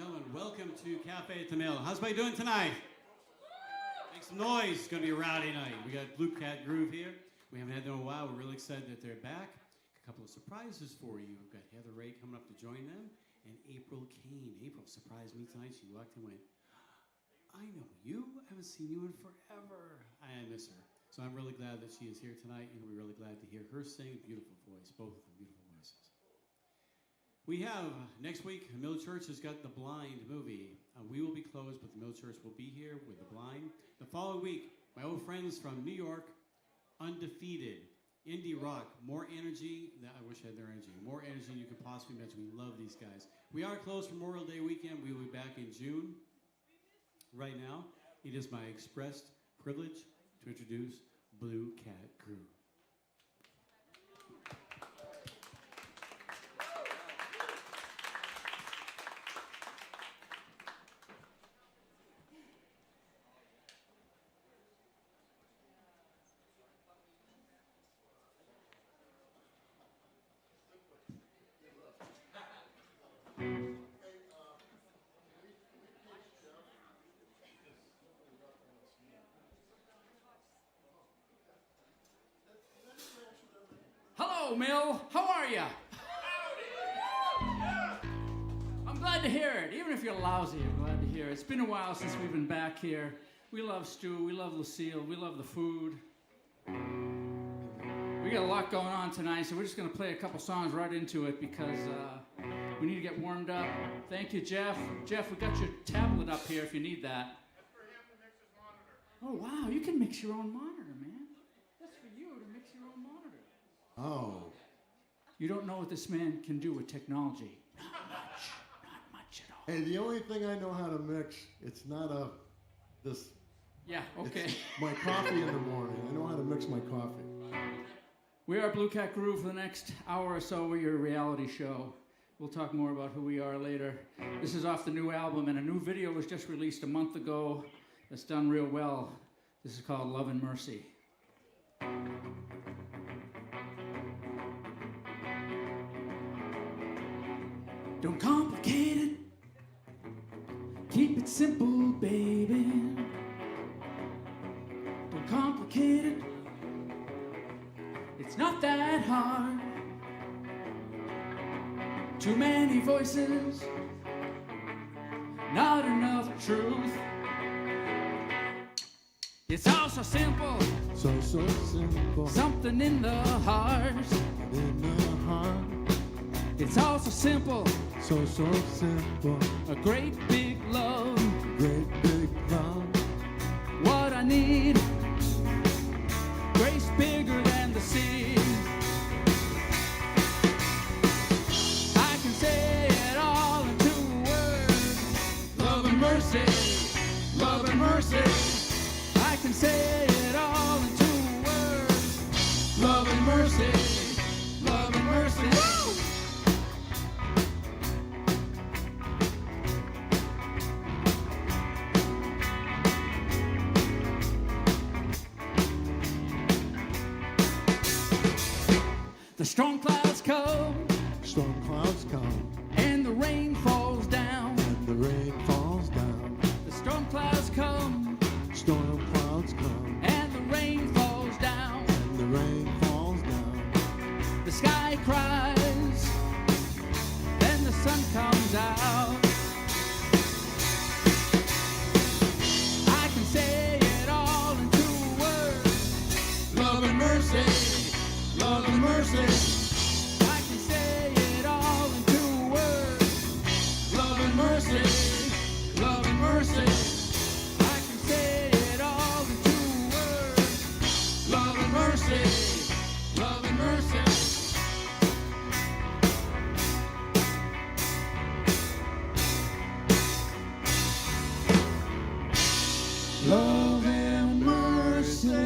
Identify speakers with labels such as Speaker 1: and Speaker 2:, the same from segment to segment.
Speaker 1: gentlemen, welcome to Cafe Tamil. How's everybody doing tonight? Make some noise. It's going to be a rowdy night. We got Blue Cat Groove here. We haven't had them in a while. We're really excited that they're back. A couple of surprises for you. We've got Heather Ray coming up to join them, and April Kane. April surprised me tonight. She walked in and went, I know you. I haven't seen you in forever. I miss her. So I'm really glad that she is here tonight, and we're really glad to hear her sing. Beautiful voice, both of them beautiful voices. We have, next week, Mill Church has got The Blind movie. We will be closed, but the Mill Church will be here with The Blind. The following week, my old friends from New York, Undefeated, indie rock, more energy. I wish I had their energy. More energy than you could possibly imagine. We love these guys. We are closed for Memorial Day weekend. We will be back in June. Right now, it is my expressed privilege to introduce Blue Cat Crew.
Speaker 2: Hello, Mill. How are you? I'm glad to hear it. Even if you're lousy, I'm glad to hear it. It's been a while since we've been back here. We love Stu. We love Lucille. We love the food. We got a lot going on tonight, so we're just going to play a couple songs right into it because we need to get warmed up. Thank you, Jeff. Jeff, we got your tablet up here if you need that.
Speaker 3: That's for him to mix his monitor.
Speaker 2: Oh, wow. You can mix your own monitor, man. That's for you to mix your own monitor.
Speaker 4: Oh.
Speaker 2: You don't know what this man can do with technology. Not much at all.
Speaker 4: Hey, the only thing I know how to mix, it's not this.
Speaker 2: Yeah, okay.
Speaker 4: It's my coffee in the morning. I know how to mix my coffee.
Speaker 2: We are Blue Cat Groove for the next hour or so. We're your reality show. We'll talk more about who we are later. This is off the new album, and a new video was just released a month ago that's done real well. This is called Love and Mercy. Don't complicate it. Keep it simple, baby. Don't complicate it. It's not that hard. Too many voices, not enough truth. It's all so simple.
Speaker 4: So simple.
Speaker 2: Something in the heart.
Speaker 4: In the heart.
Speaker 2: It's all so simple.
Speaker 4: So simple.
Speaker 2: A great big love.
Speaker 4: Great big love.
Speaker 2: What I need. Grace bigger than the sea. I can say it all in 2 words. Love and mercy. Love and mercy. I can say it all in 2 words. Love and mercy. Love and mercy. Woo! The storm clouds come,
Speaker 4: Storm clouds come.
Speaker 2: and the rain falls down.
Speaker 4: And the rain falls down.
Speaker 2: The storm clouds come,
Speaker 4: Storm clouds come.
Speaker 2: and the rain falls down.
Speaker 4: And the rain falls down.
Speaker 2: The sky cries, then the sun comes out. I can say it all in 2 words. Love and mercy, love and mercy. I can say it all in 2 words. Love and mercy, love and mercy. I can say it all in 2 words. Love and mercy, love and mercy.
Speaker 4: Love and mercy.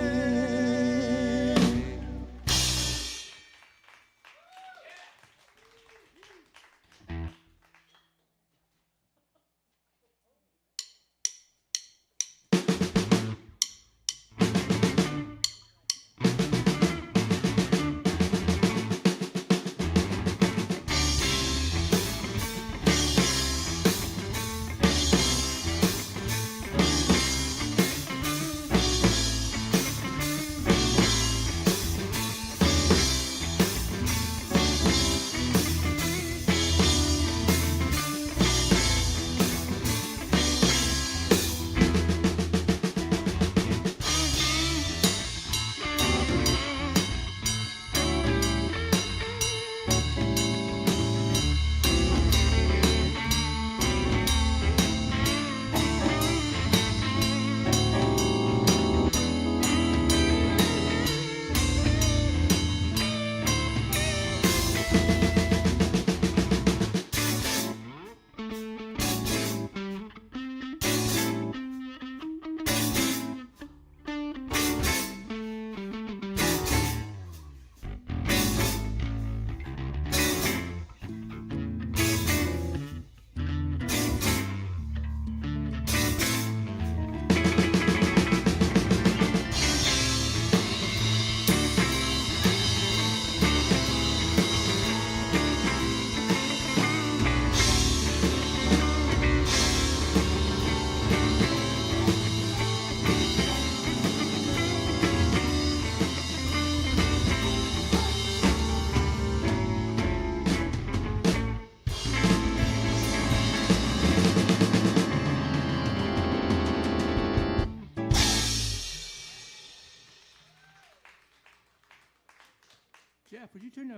Speaker 2: Jeff, would you turn the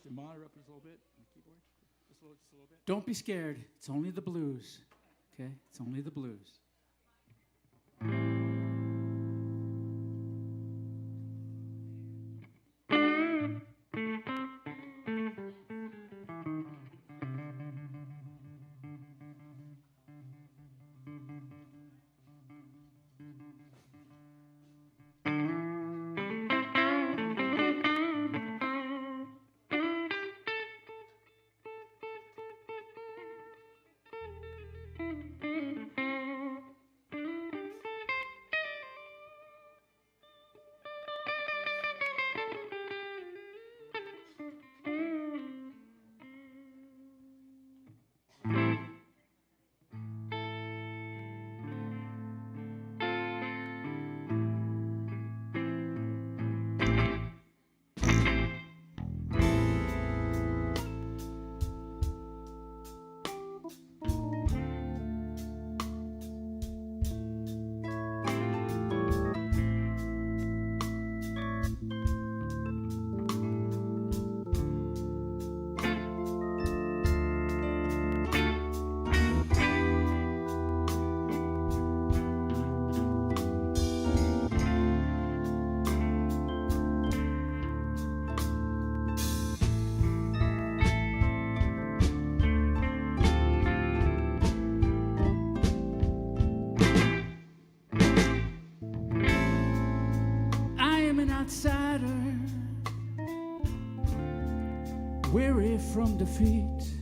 Speaker 2: monitor up just a little bit on the keyboard? Just a little bit.
Speaker 5: Don't be scared. It's only the blues. Okay? It's only the blues. Outsider, weary from defeat,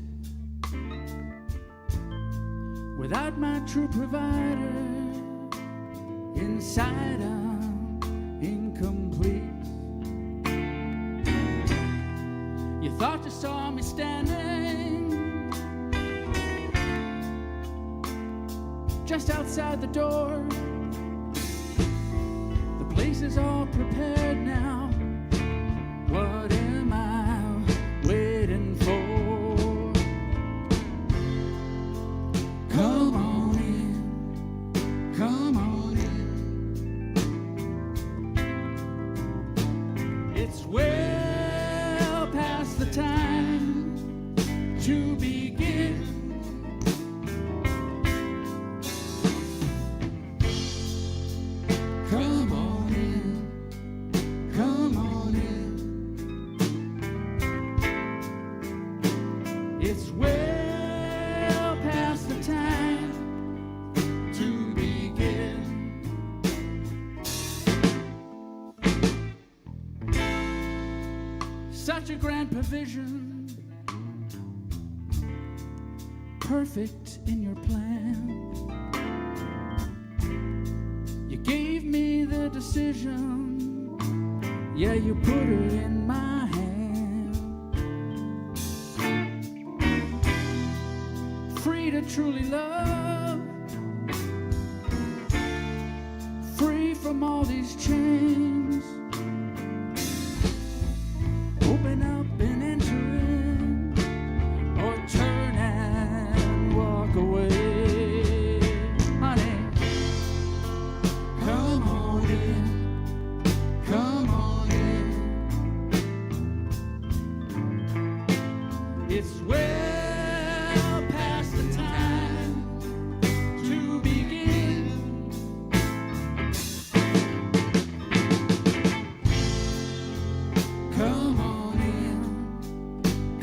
Speaker 5: without my true provider, inside I'm incomplete. You thought you saw me standing just outside the door. The place is all prepared now. What am I waiting for? Come on in, come on in. It's well past the time to begin. Come on in, come on in. It's well past the time to begin. Such a grand provision, perfect in your plan. You gave me the decision, yeah, you put it in my hand. Free to truly love, free from all these chains. Open up and enter in, or turn and walk away. Honey, come on in, come on in. It's well past the time to begin. Come on in,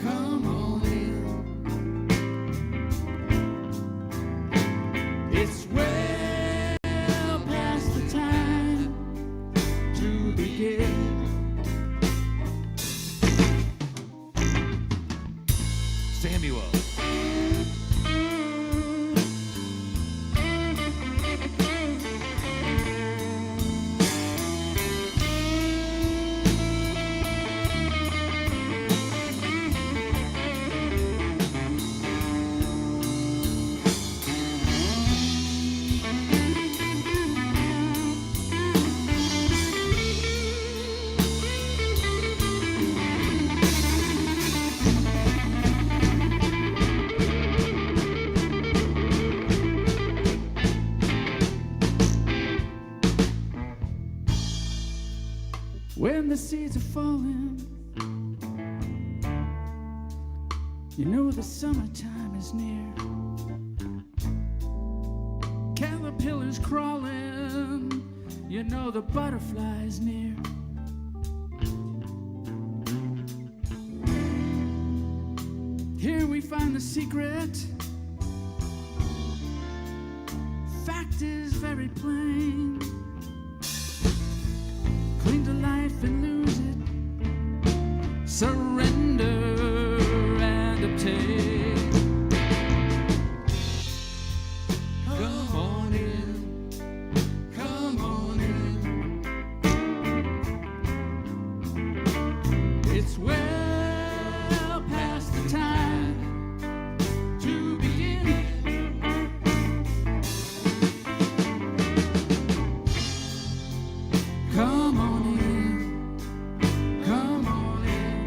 Speaker 5: come on in. It's well past the time to begin.
Speaker 6: Samuel.
Speaker 5: When the seeds are falling You know the summertime is near. Caterpillars crawling. You know the butterfly's near. Here we find the secret. Fact is very plain. Cling to life and lose it. Surrender and obtain. Come on in. Come on in. It's well past the time to begin. Come on in. Come on in.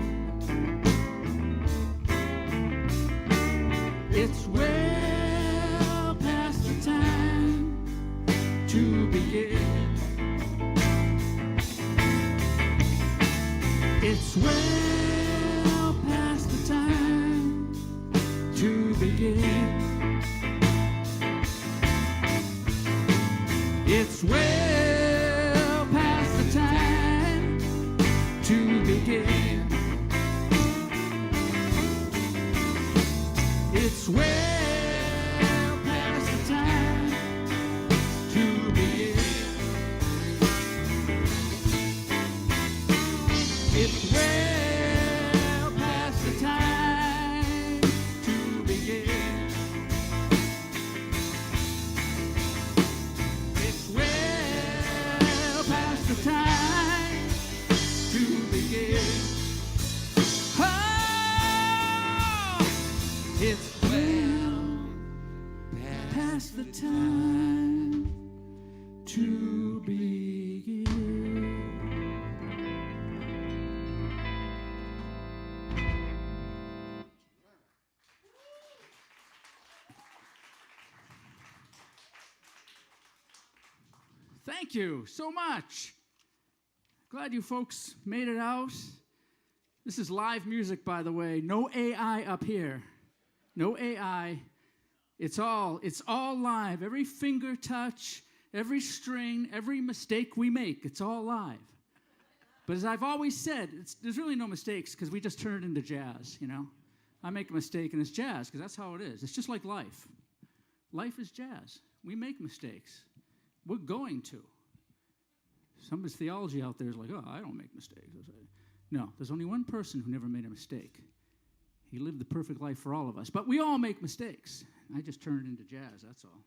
Speaker 5: It's well past the time to begin. It's well past the time to begin. It's well past the time to begin. It's well past the time to begin. It's well past the time to begin. It's well past the time to begin. Oh, it's well past the time to begin. Thank you so much. Glad you folks made it out. This is live music, by the way. No AI up here. No AI. It's all live. Every finger touch, every string, every mistake we make, it's all live. But as I've always said, there's really no mistakes because we just turn it into jazz, you know? I make a mistake and it's jazz because that's how it is. It's just like life. Life is jazz. We make mistakes. We're going to. Somebody's theology out there is like, oh, I don't make mistakes. I say, no, there's only one person who never made a mistake. He lived the perfect life for all of us. But we all make mistakes. I just turn it into jazz, that's all.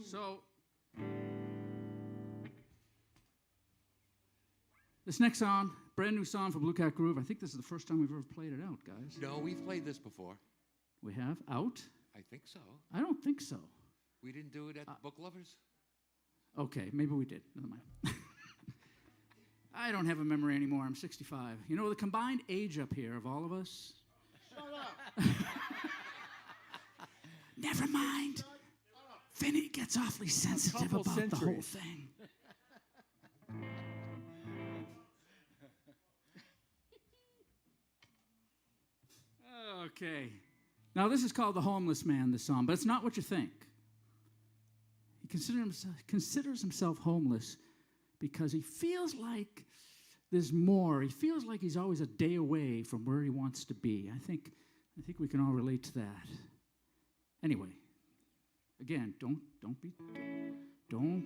Speaker 5: So, this next song, brand new song for Blue Cat Groove. I think this is the first time we've ever played it out, guys.
Speaker 6: No, we've played this before.
Speaker 5: We have? Out?
Speaker 6: I think so.
Speaker 5: I don't think so.
Speaker 6: We didn't do it at Book Lovers?
Speaker 5: Okay, maybe we did. Never mind. I don't have a memory anymore. I'm 65. You know, the combined age up here of all of us.
Speaker 3: Shut up.
Speaker 5: Never mind. Vinny gets awfully sensitive about the whole thing. Okay. Now, this is called The Homeless Man, this song, but it's not what you think. He considers himself homeless because he feels like there's more. He feels like he's always a day away from where he wants to be. I think we can all relate to that. Anyway, again, don't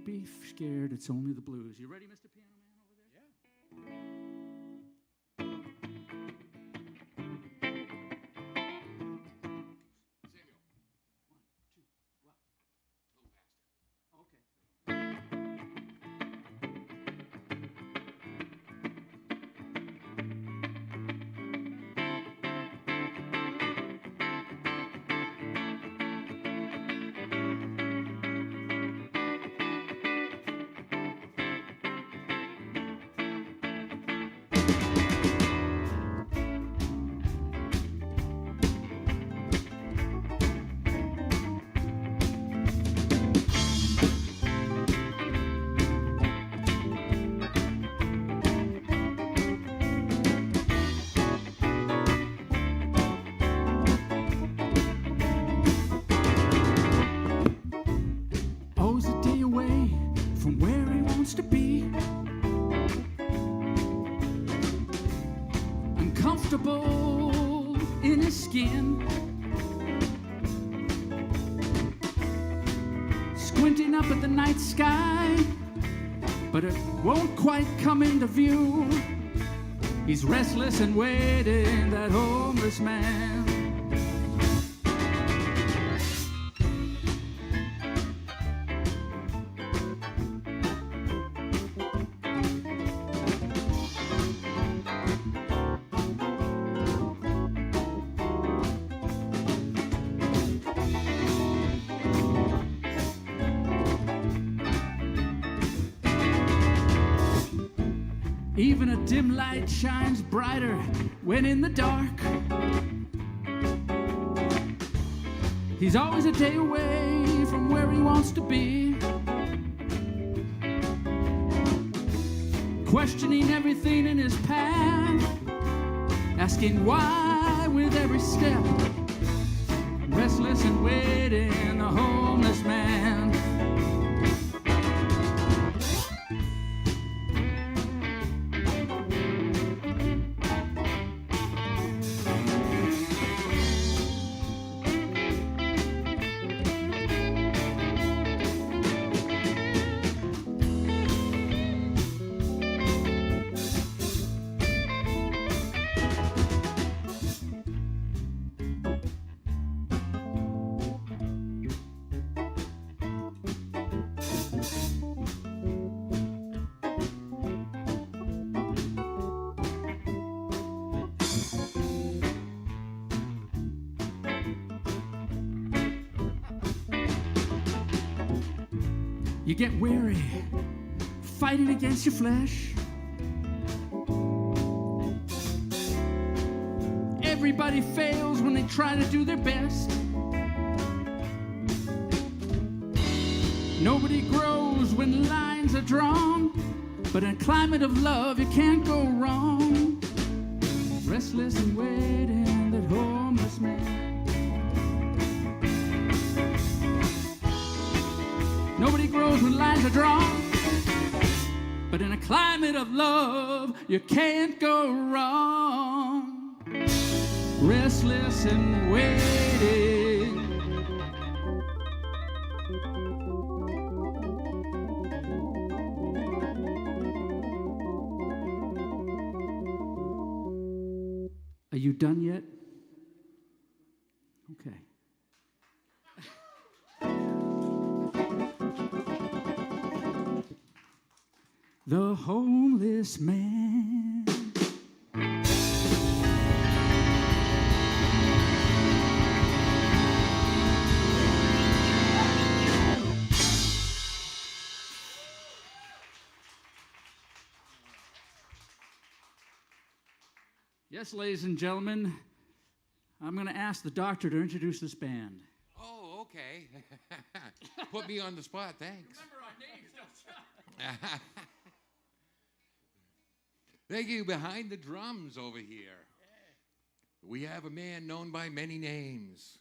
Speaker 5: be scared. It's only the blues. You ready, Mr. Piano Man over there? Yeah. squinting up at the night sky, but it won't quite come into view. He's restless and waiting, that homeless man. Even a dim light shines brighter when in the dark. He's always a day away from where he wants to be, questioning everything in his path, asking why with every step, restless and waiting, the homeless man. You get weary, fighting against your flesh. Everybody fails when they try to do their best. Nobody grows when lines are drawn, but in a climate of love you can't go wrong. Restless and waiting, that homeless man. Nobody grows when lines are drawn, but in a climate of love, you can't go wrong. Restless and waiting. Are you done yet? Okay. The homeless man. Yes, ladies and gentlemen, I'm going to ask the doctor to introduce this band.
Speaker 6: Oh, okay. Put me on the spot, thanks.
Speaker 5: Remember our names, don't you?
Speaker 6: Thank you. Behind the drums over here, we have a man known by many names.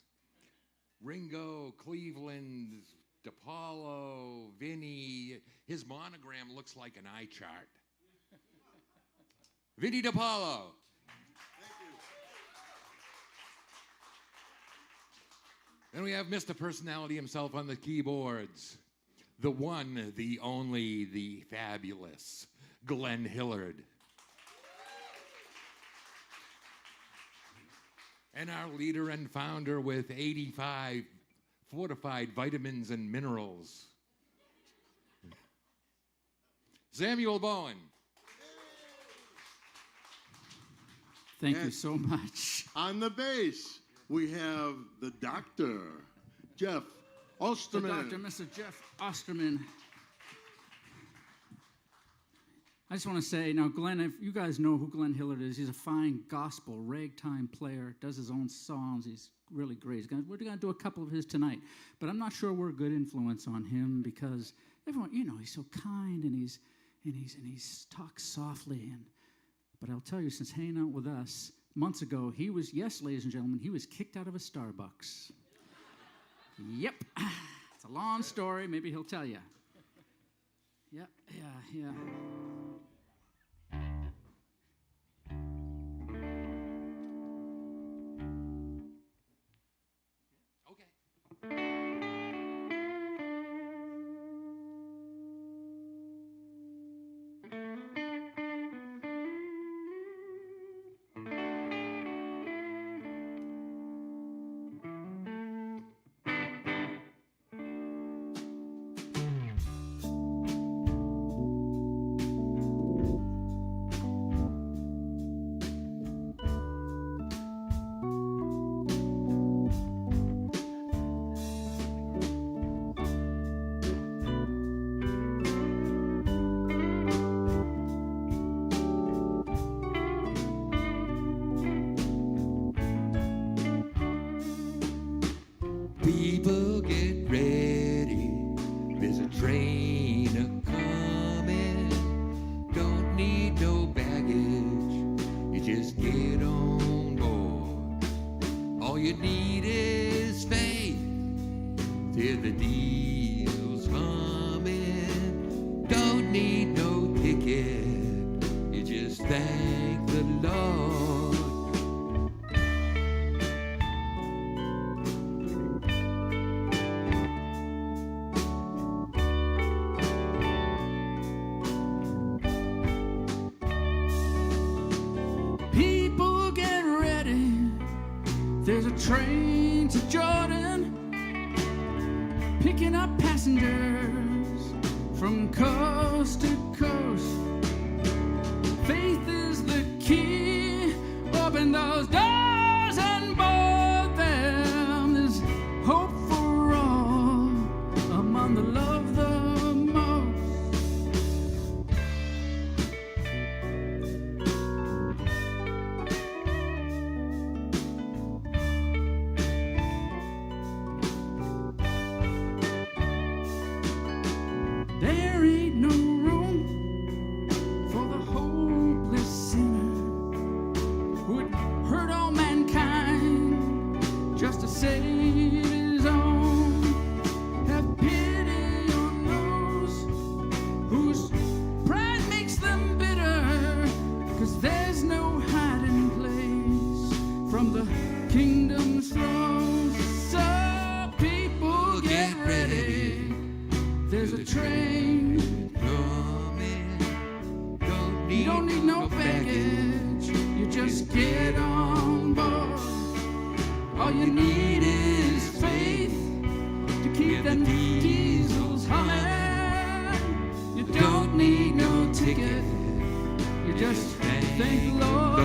Speaker 6: Ringo, Cleveland, DePaulo, Vinny. His monogram looks like an eye chart. Vinny DePaulo. Then we have Mr. Personality himself on the keyboards. The one, the only, the fabulous Glenn Hillard. And our leader and founder with 85 fortified vitamins and minerals, Samuel Bowen.
Speaker 5: Thank you so much.
Speaker 4: On the bass, we have the doctor, Jeff Osterman.
Speaker 5: The doctor, Mr. Jeff Osterman. I just want to say, now, Glenn, if you guys know who Glenn Hillard is, he's a fine gospel ragtime player, does his own songs. He's really great. We're going to do a couple of his tonight, but I'm not sure we're a good influence on him because everyone, you know, he's so kind and he's talks softly. But I'll tell you, since hanging out with us months ago, he was, yes, ladies and gentlemen, he was kicked out of a Starbucks. Yep. It's a long story. Maybe he'll tell you. Yep. Yeah.
Speaker 6: Okay. People get ready. There's a train a-coming. Don't need no baggage. You just get on board. All you need is faith. Till the deal's humming. Don't need no ticket. You just thank the Lord.
Speaker 5: People get ready. There's a train to Jordan, picking up passengers from coast to coast. Faith is the key. Open those doors and board them. There's hope for all among the love the most. There ain't no room for the hopeless sinner who'd hurt all mankind just to save his own. Have pity on those whose pride makes them bitter, 'cause there's no hiding place from the kingdom's throne. So people get ready. There's a train. You don't need no baggage. You just get on board. All you need is faith to keep them diesels humming. You don't need no ticket. You just thank the Lord.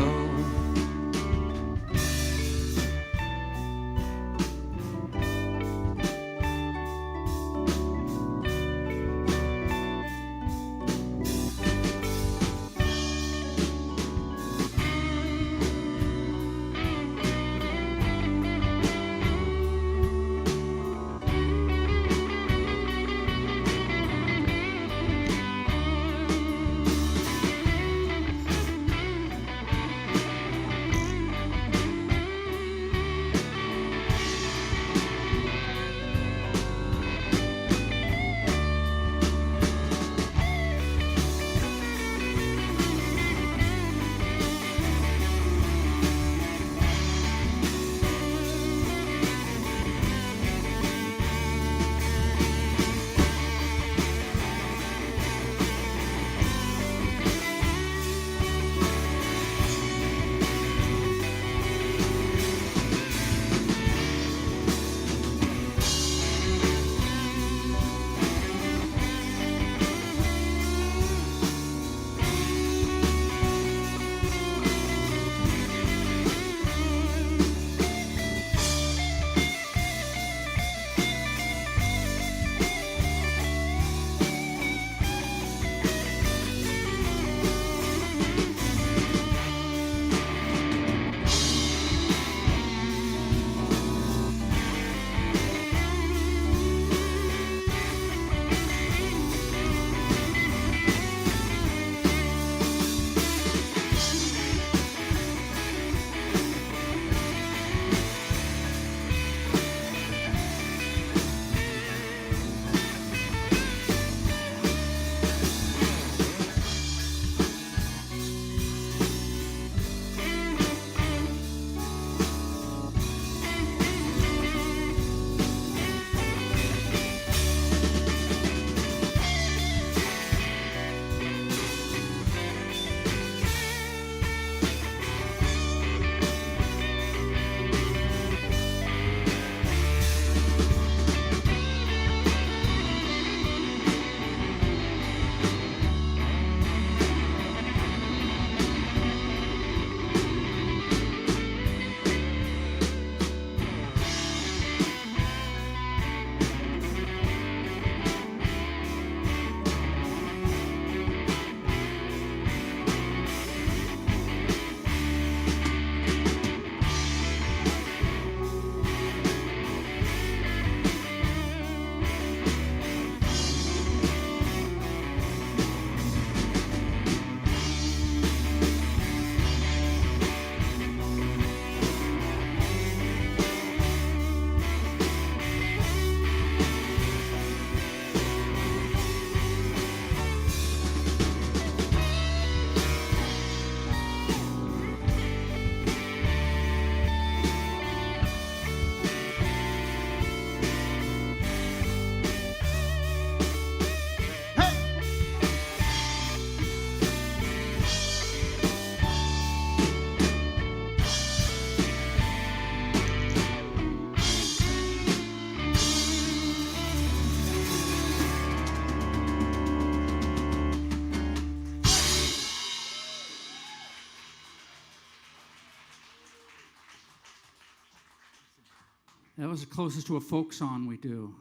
Speaker 5: That was the closest to a folk song we do.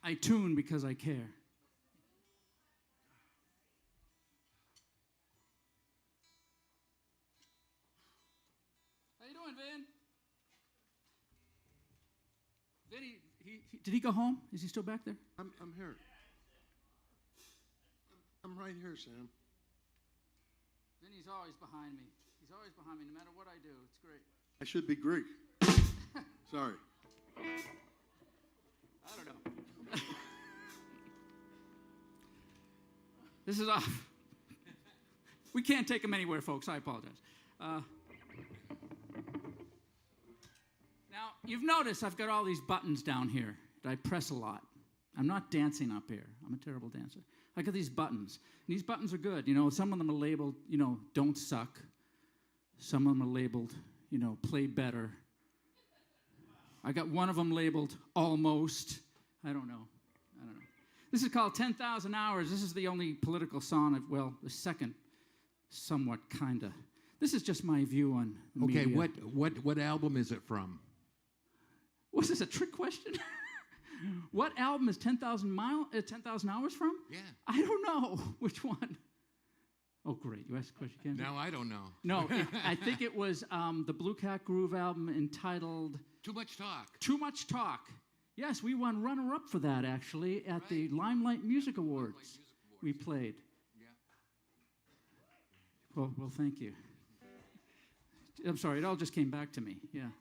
Speaker 5: I tune because I care. How you doing, Vin? Vinny, did he go home? Is he still back there?
Speaker 4: I'm here. I'm right here, Sam.
Speaker 5: Vinny's always behind me. He's always behind me, no matter what I do. It's great.
Speaker 4: I should be Greek. Sorry.
Speaker 5: I don't know. This is off. We can't take him anywhere, folks. I apologize. Now, you've noticed I've got all these buttons down here that I press a lot. I'm not dancing up here. I'm a terrible dancer. I got these buttons. And these buttons are good. You know, some of them are labeled, you know, don't suck. Some of them are labeled, you know, play better. I got one of them labeled almost. I don't know. This is called 10,000 Hours. This is the only political song the second, somewhat, kind of. This is just my view on
Speaker 6: Okay,
Speaker 5: media.
Speaker 6: what album is it from?
Speaker 5: Was this a trick question? What album is 10,000 Hours from?
Speaker 6: Yeah.
Speaker 5: I don't know. Which one? Oh, great. You asked a question, Ken?
Speaker 6: Now I don't know.
Speaker 5: No, I think it was the Blue Cat Groove album entitled
Speaker 6: Too Much Talk.
Speaker 5: Too Much Talk. Yes, we won runner-up for that, actually, at the Limelight Music Awards. We played.
Speaker 6: Yeah.
Speaker 5: Well, thank you. I'm sorry, it all just came back to me. Yeah.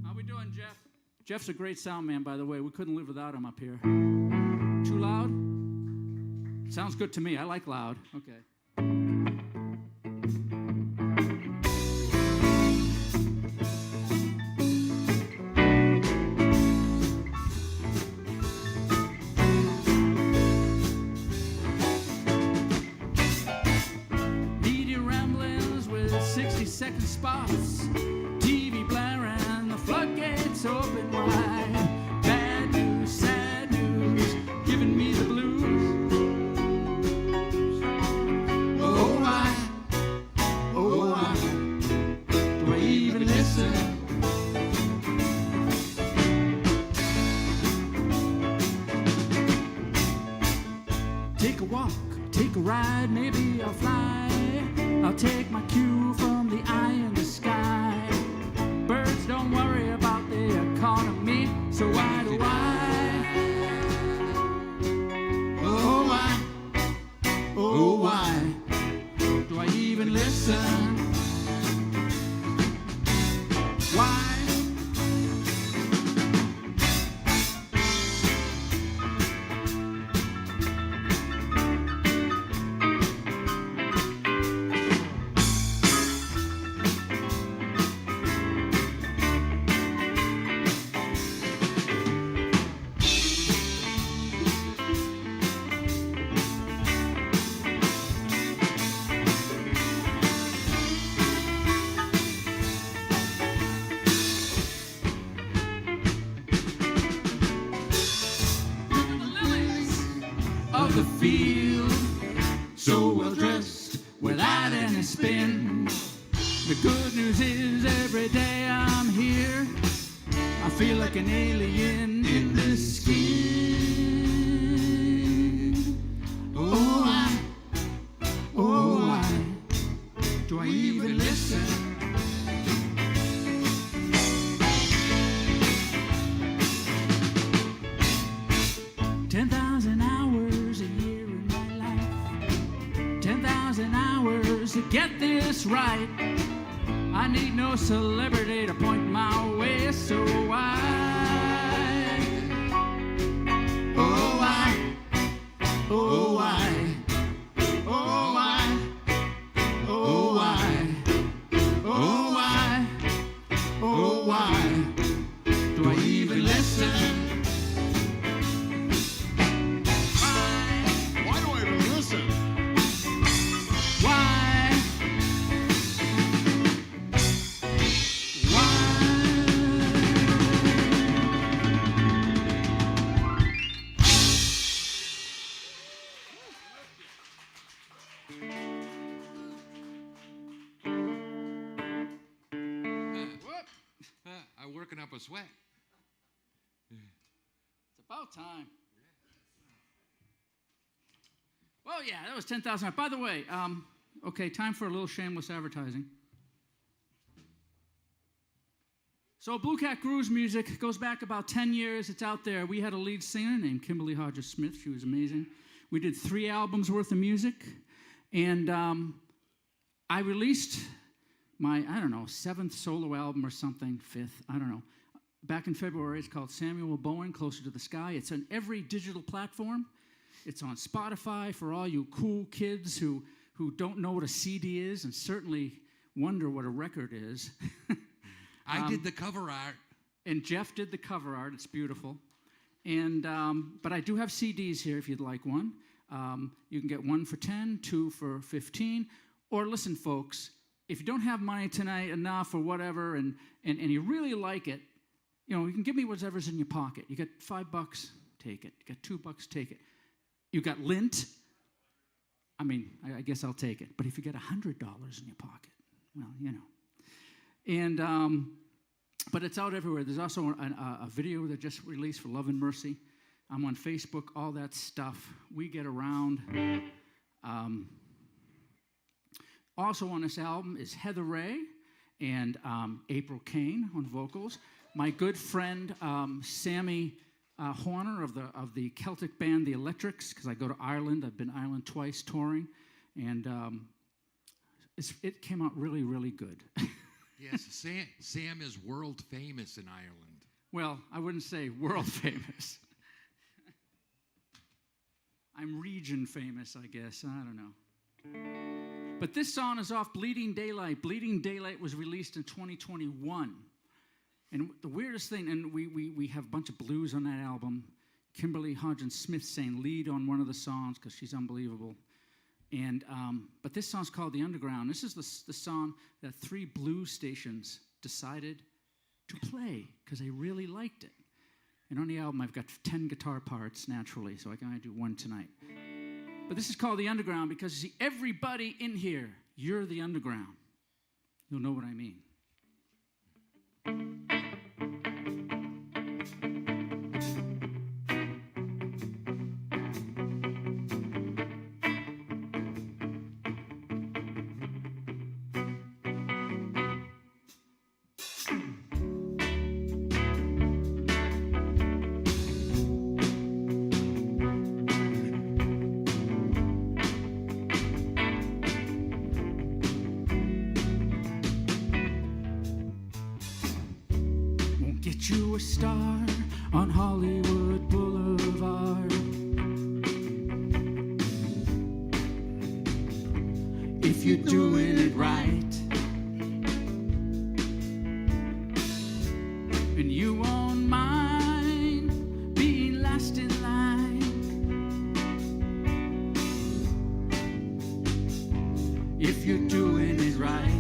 Speaker 5: How we doing, Jeff? Jeff's a great sound man, by the way. We couldn't live without him up here. Too loud? Sounds good to me. I like loud. Okay. Media ramblings with 60-second spots. TV blaring, the floodgates open wide. Bad news, sad news, giving me the blues. Oh, why do I even listen? Take a walk, take a ride, maybe I'll fly. I'll take my cue from the eye in the sky. Birds don't worry about the economy, so why do I? Oh, why do I even listen? Why? Of the field, so well dressed without any spin. The good news is every day I'm here, I feel like an alien in this skin. Oh, why do I even listen? 10,000 hours a year in my life. 10,000 hours to get this right. I need no celebrity to point my way, so why? Oh, why? Oh, why? Oh, why? Oh, why? Oh, why? Oh, why do I even listen?
Speaker 4: Why do I even listen?
Speaker 5: Why? Why?
Speaker 6: working up a sweat.
Speaker 5: It's about time. Well, yeah, that was 10,000. By the way, okay, time for a little shameless advertising. So Blue Cat Grooves music goes back about 10 years. It's out there. We had a lead singer named Kimberly Hodges-Smith. She was amazing. We did 3 albums worth of music. And I released my, 7th solo album or something, 5th, I don't know. Back in February. It's called Samuel Bowen, Closer to the Sky. It's on every digital platform. It's on Spotify for all you cool kids who don't know what a CD is and certainly wonder what a record is.
Speaker 6: I did the cover art.
Speaker 5: And Jeff did the cover art. It's beautiful. And but I do have CDs here if you'd like one. You can get one for 10, 2 for 15. Or listen, folks, if you don't have money tonight enough or whatever, and you really like it, you can give me whatever's in your pocket. You got $5, take it. You got $2, take it. You got lint. I guess I'll take it. But if you get $100 in your pocket, well, And, but it's out everywhere. There's also a video that just released for Love and Mercy. I'm on Facebook, all that stuff. We get around. Also on this album is Heather Ray and April Kane on vocals. My good friend Sammy Horner of the Celtic band The Electrics, because I go to Ireland. I've been Ireland twice touring, and it came out really, really good.
Speaker 6: Yes, Sam is world famous in Ireland.
Speaker 5: Well, I wouldn't say world famous. I'm region famous, I guess. I don't know. But this song is off Bleeding Daylight. Bleeding Daylight was released in 2021. And the weirdest thing, and we have a bunch of blues on that album. Kimberly Hodges-Smith sang lead on one of the songs because she's unbelievable. And but this song's called The Underground. This is the song that 3 blues stations decided to play because they really liked it. And on the album, I've got 10 guitar parts naturally, so I can only do one tonight. But this is called The Underground because, you see, everybody in here, you're the underground. You'll know what I mean. Get you a star on Hollywood Boulevard. If you're doing it right, and you won't mind being last in line. If you're doing it right.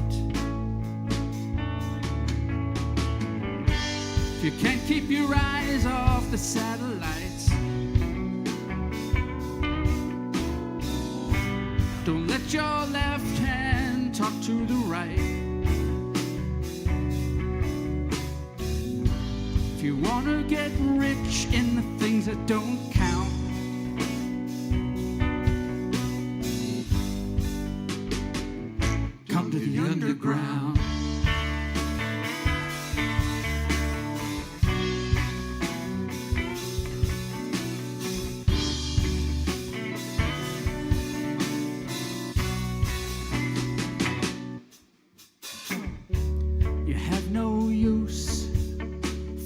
Speaker 5: You can't keep your eyes off the satellites. Don't let your left hand talk to the right. If you want to get rich in the things that don't count, come to the underground.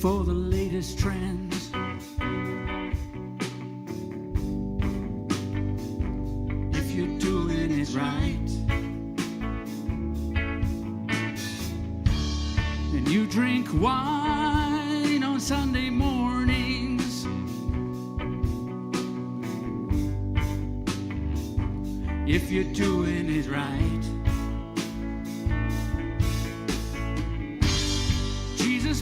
Speaker 5: For the latest trends, if you're doing it right, and you drink wine on Sunday mornings, if you're doing it right.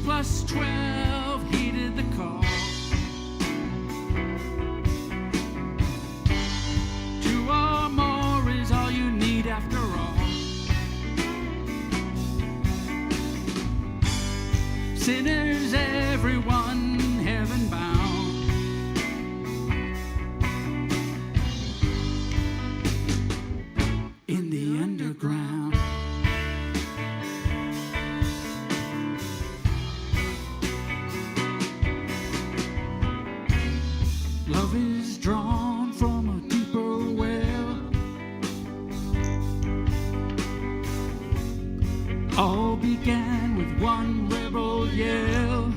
Speaker 5: Plus 12 heeded the call. 2 or more is all you need after all. Sinners is drawn from a deeper well. All began with one rebel yell.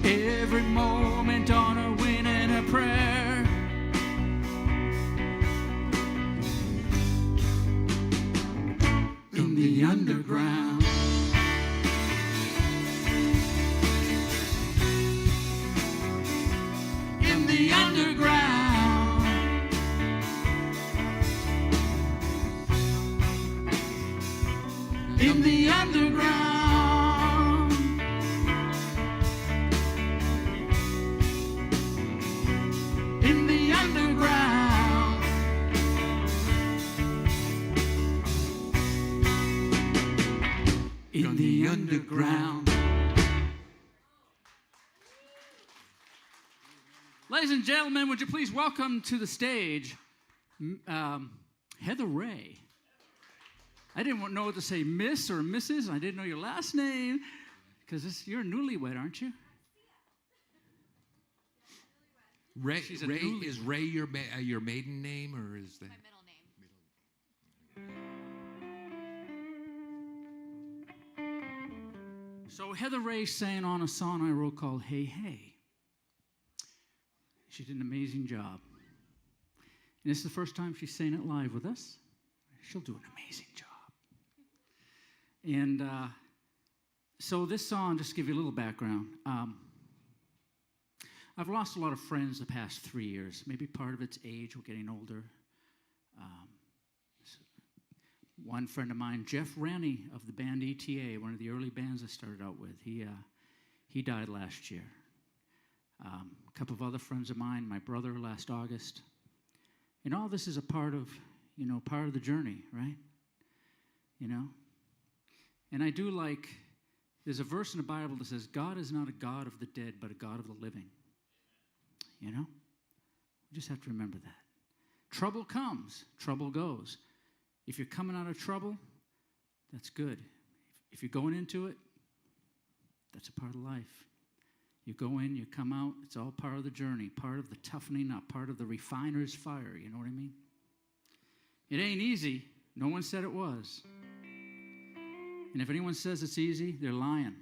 Speaker 5: Every moment on a win and a prayer. In the underground. In the underground. In the underground. In the underground. In the underground. Ladies and gentlemen, would you please welcome to the stage Heather Ray. I didn't know what to say, Miss or Mrs., and I didn't know your last name, because you're a newlywed, aren't you?
Speaker 6: Ray,
Speaker 5: She's a
Speaker 6: Ray
Speaker 5: newly-
Speaker 6: is Ray your maiden name, or is that?
Speaker 7: My middle name.
Speaker 5: So Heather Ray sang on a song I wrote called Hey Hey. She did an amazing job. And this is the first time she's sang it live with us. She'll do an amazing job. And so this song, just to give you a little background, I've lost a lot of friends the past 3 years. Maybe part of it's age, we're getting older. One friend of mine, Jeff Rennie of the band ETA, one of the early bands I started out with, he died last year. A couple of other friends of mine, my brother last August. And all this is a part of the journey, right? And I do like, there's a verse in the Bible that says, God is not a God of the dead, but a God of the living. We just have to remember that. Trouble comes, trouble goes. If you're coming out of trouble, that's good. If you're going into it, that's a part of life. You go in, you come out, it's all part of the journey, part of the toughening up, part of the refiner's fire, you know what I mean? It ain't easy. No one said it was. And if anyone says it's easy, they're lying.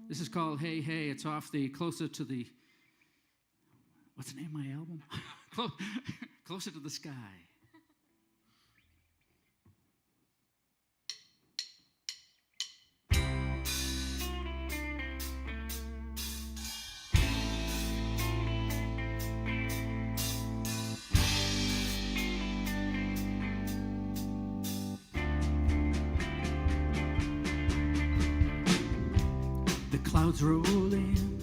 Speaker 5: This is called Hey Hey. It's off the Closer to the, what's the name of my album? Closer to the Sky. Clouds roll in,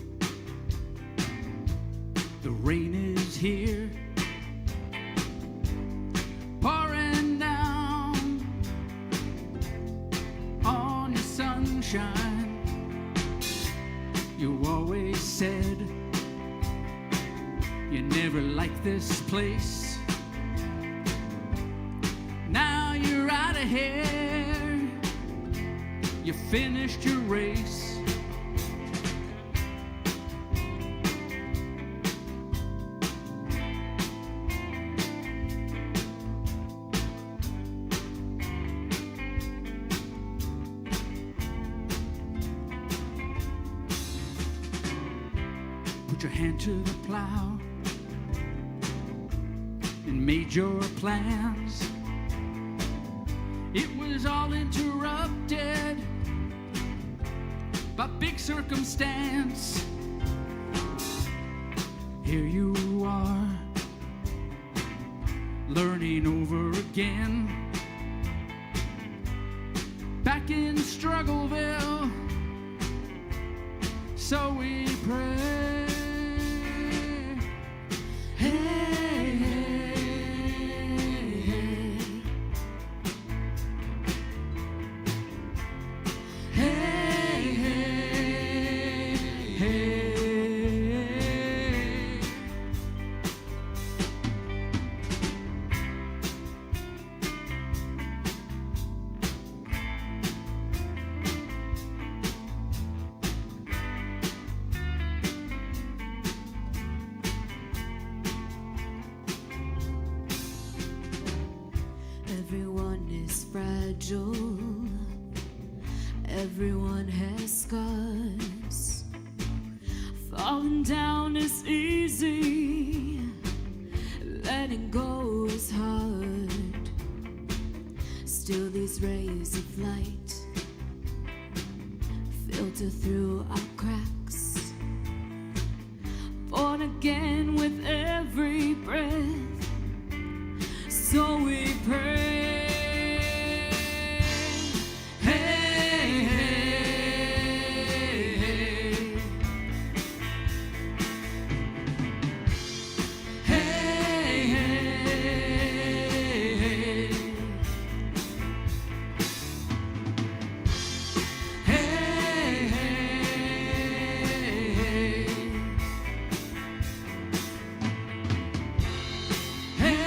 Speaker 5: the rain is here, pouring down on your sunshine. You always said you never liked this place. Now you're out of here, you finished your race. Put your hand to the plow and made your plans. It was all interrupted by big circumstance. Here you are, learning over again. Back in Struggleville, so we pray. Hey, hey, hey. Hey, hey, hey.
Speaker 8: fragile. Everyone has scars. Falling down is easy. Letting go is hard. Still these rays of light filter through our cracks. Born again with every breath, so we pray. Hey, hey, hey. Hey, hey, hey. Hey,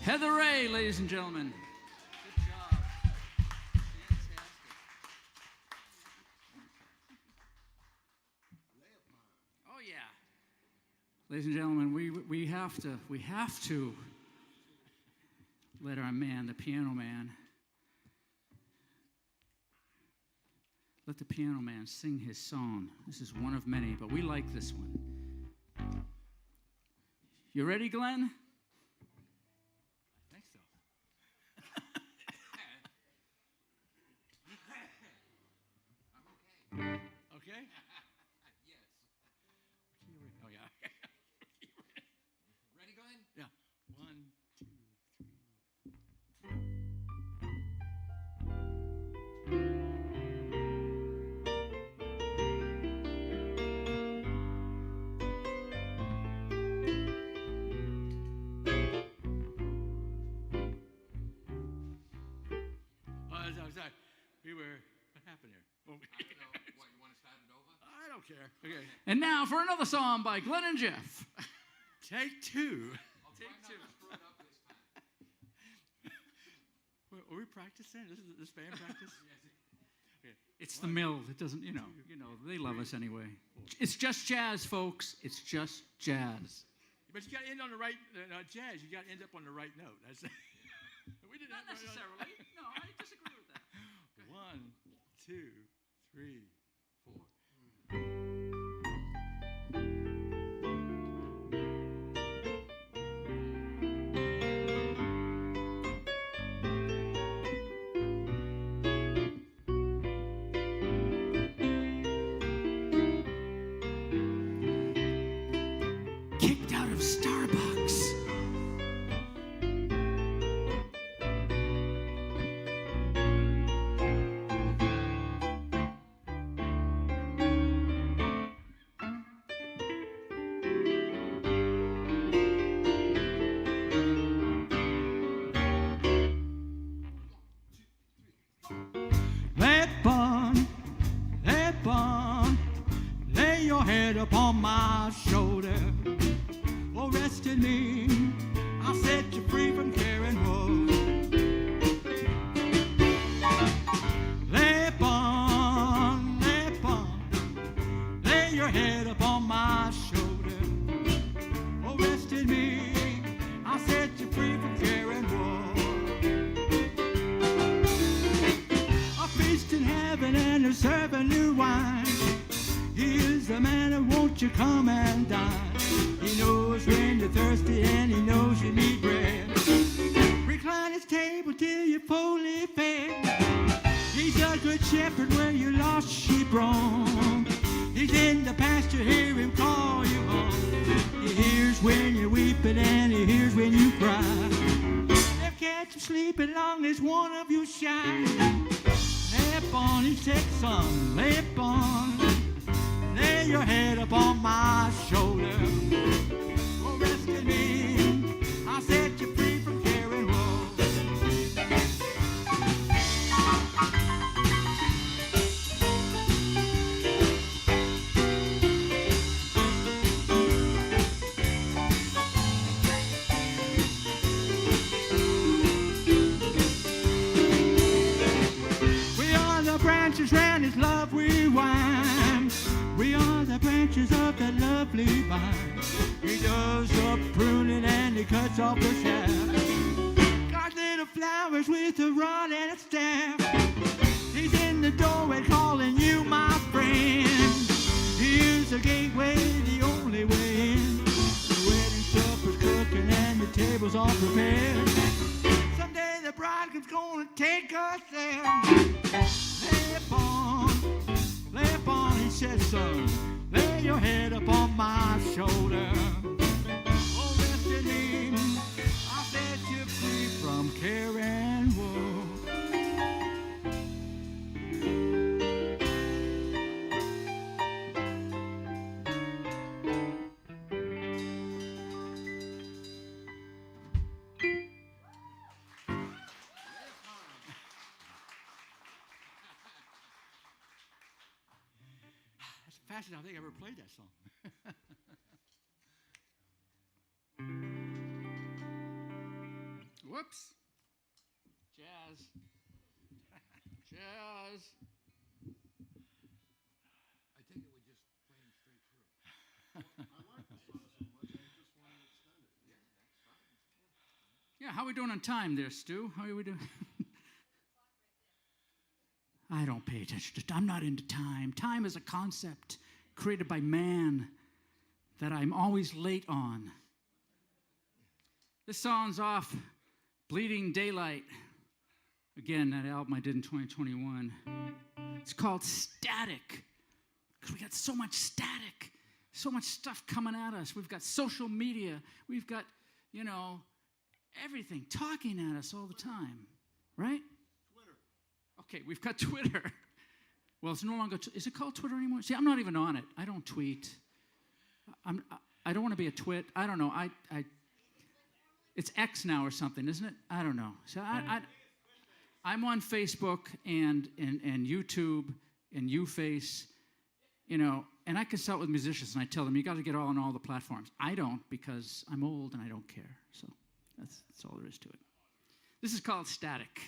Speaker 5: Heather Ray, ladies and gentlemen. Oh yeah. Ladies and gentlemen, we have to let our man, the piano man, let the piano man sing his song. This is one of many, but we like this one. You ready, Glenn?
Speaker 2: I think so. Okay?
Speaker 6: Yes.
Speaker 2: Oh, yeah.
Speaker 6: Ready, Glenn?
Speaker 2: Yeah. 1, 2, 3. Sorry. We were. What happened here? Well,
Speaker 6: I don't know. What, you want to start it over?
Speaker 2: I don't care. Okay.
Speaker 5: And now for another song by Glenn and Jeff.
Speaker 2: Take 2.
Speaker 5: Take 2.
Speaker 6: Screw it up this time.
Speaker 2: Are we practicing? This is this band practice? Okay.
Speaker 5: It's the mill. It doesn't, you know, they love us anyway. It's just jazz, folks. It's just jazz.
Speaker 2: But you got to end on the right jazz. You got to end up on the right note. That's we did
Speaker 5: Not necessarily. No, I disagree with that.
Speaker 2: 1, 2, 3, 4.
Speaker 5: Kicked out of Starbucks.
Speaker 2: Let bun, lay your head upon my shoulder. Oh, rest in me, I'll set you free from care and woe. Let bun, lay your head upon my shoulder. Oh, rest in me, I'll set you free from care and woe. A feast in heaven and a serving new wine. He is the man who won't you come and dine. He knows when you're thirsty and he knows you need bread. Recline his table till you're fully fed. He's a good shepherd where your lost sheep roam. He's in the pasture, hear him call you home. He hears when you're weeping and he hears when you cry. He'll catch you sleeping long as one of you shines. Lay on, he said, son, lay on. Lay your head upon my shoulder. Oh, rest in me, I'll set you free from care and woe. vine. He does the pruning and he cuts off the shaft. Got little flowers with a rod and a staff. He's in the doorway calling you my friend. Here's the gateway, the only way in. The wedding supper's cooking and the table's all prepared. Someday the bridegroom's gonna take us there. Lay upon, he said, son, lay your head upon my shoulder. Oh, rest in me, I'll set you free from care and woe. That's the fastest I think I ever played that song.
Speaker 5: Whoops. Jazz. Jazz.
Speaker 6: I think it was just playing straight through.
Speaker 5: Yeah, how are we doing on time there, Stu? How are we doing? I don't pay attention to I'm not into time. Time is a concept created by man that I'm always late on. This song's off Bleeding Daylight. Again, that album I did in 2021. It's called Static. Because we got so much static, so much stuff coming at us. We've got social media. We've got, everything talking at us all the time. Right? Okay, we've got Twitter. Well, it's no longer, is it called Twitter anymore? See, I'm not even on it. I don't tweet. I don't want to be a twit. I don't know. It's X now or something, isn't it? I don't know. So I'm on Facebook and YouTube and UFace, and I consult with musicians and I tell them, you got to get on all the platforms. I don't because I'm old and I don't care. So that's all there is to it. This is called Static.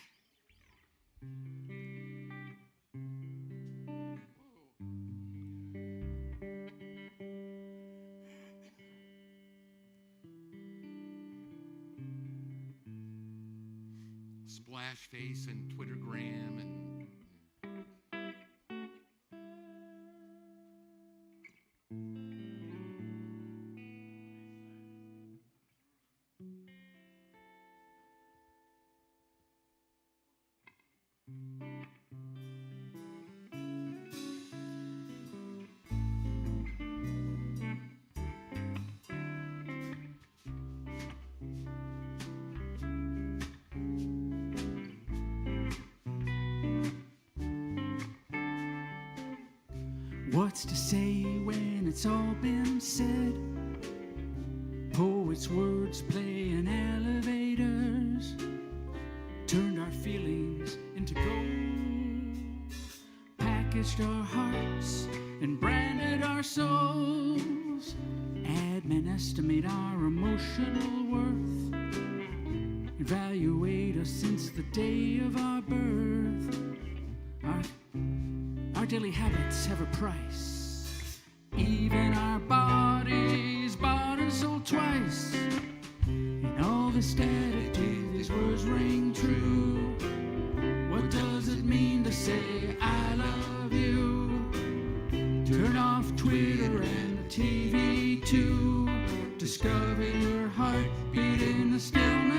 Speaker 6: Splash Face and Twittergram and
Speaker 2: What's to say when it's all been said? Poets' words play in elevators, turned our feelings into gold, packaged our hearts and branded our souls. Admin estimate our emotional worth, evaluate us since the day of our birth. Our daily habits have a price. Even our bodies bought and sold twice. In all the static, do these words ring true? What does it mean to say I love you? Turn off Twitter and the TV too. Discover your heartbeat in the stillness.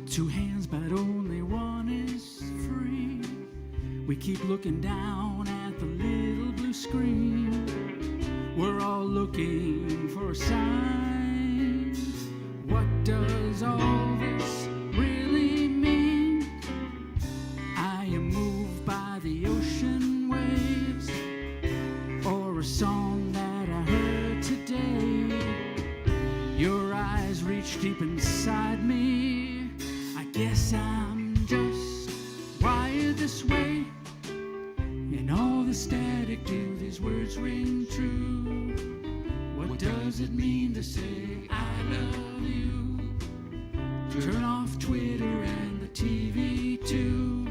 Speaker 2: Two hands, but only one is free. We keep looking down at the little blue screen. We're all looking for a sign. What does all this really mean? I am moved by the ocean waves, or a song that I heard today. Your eyes reach deep inside me. Guess I'm just wired this way. In all the
Speaker 5: the static, do these words ring true? What does it mean to say I love you? Turn off Twitter and the TV too.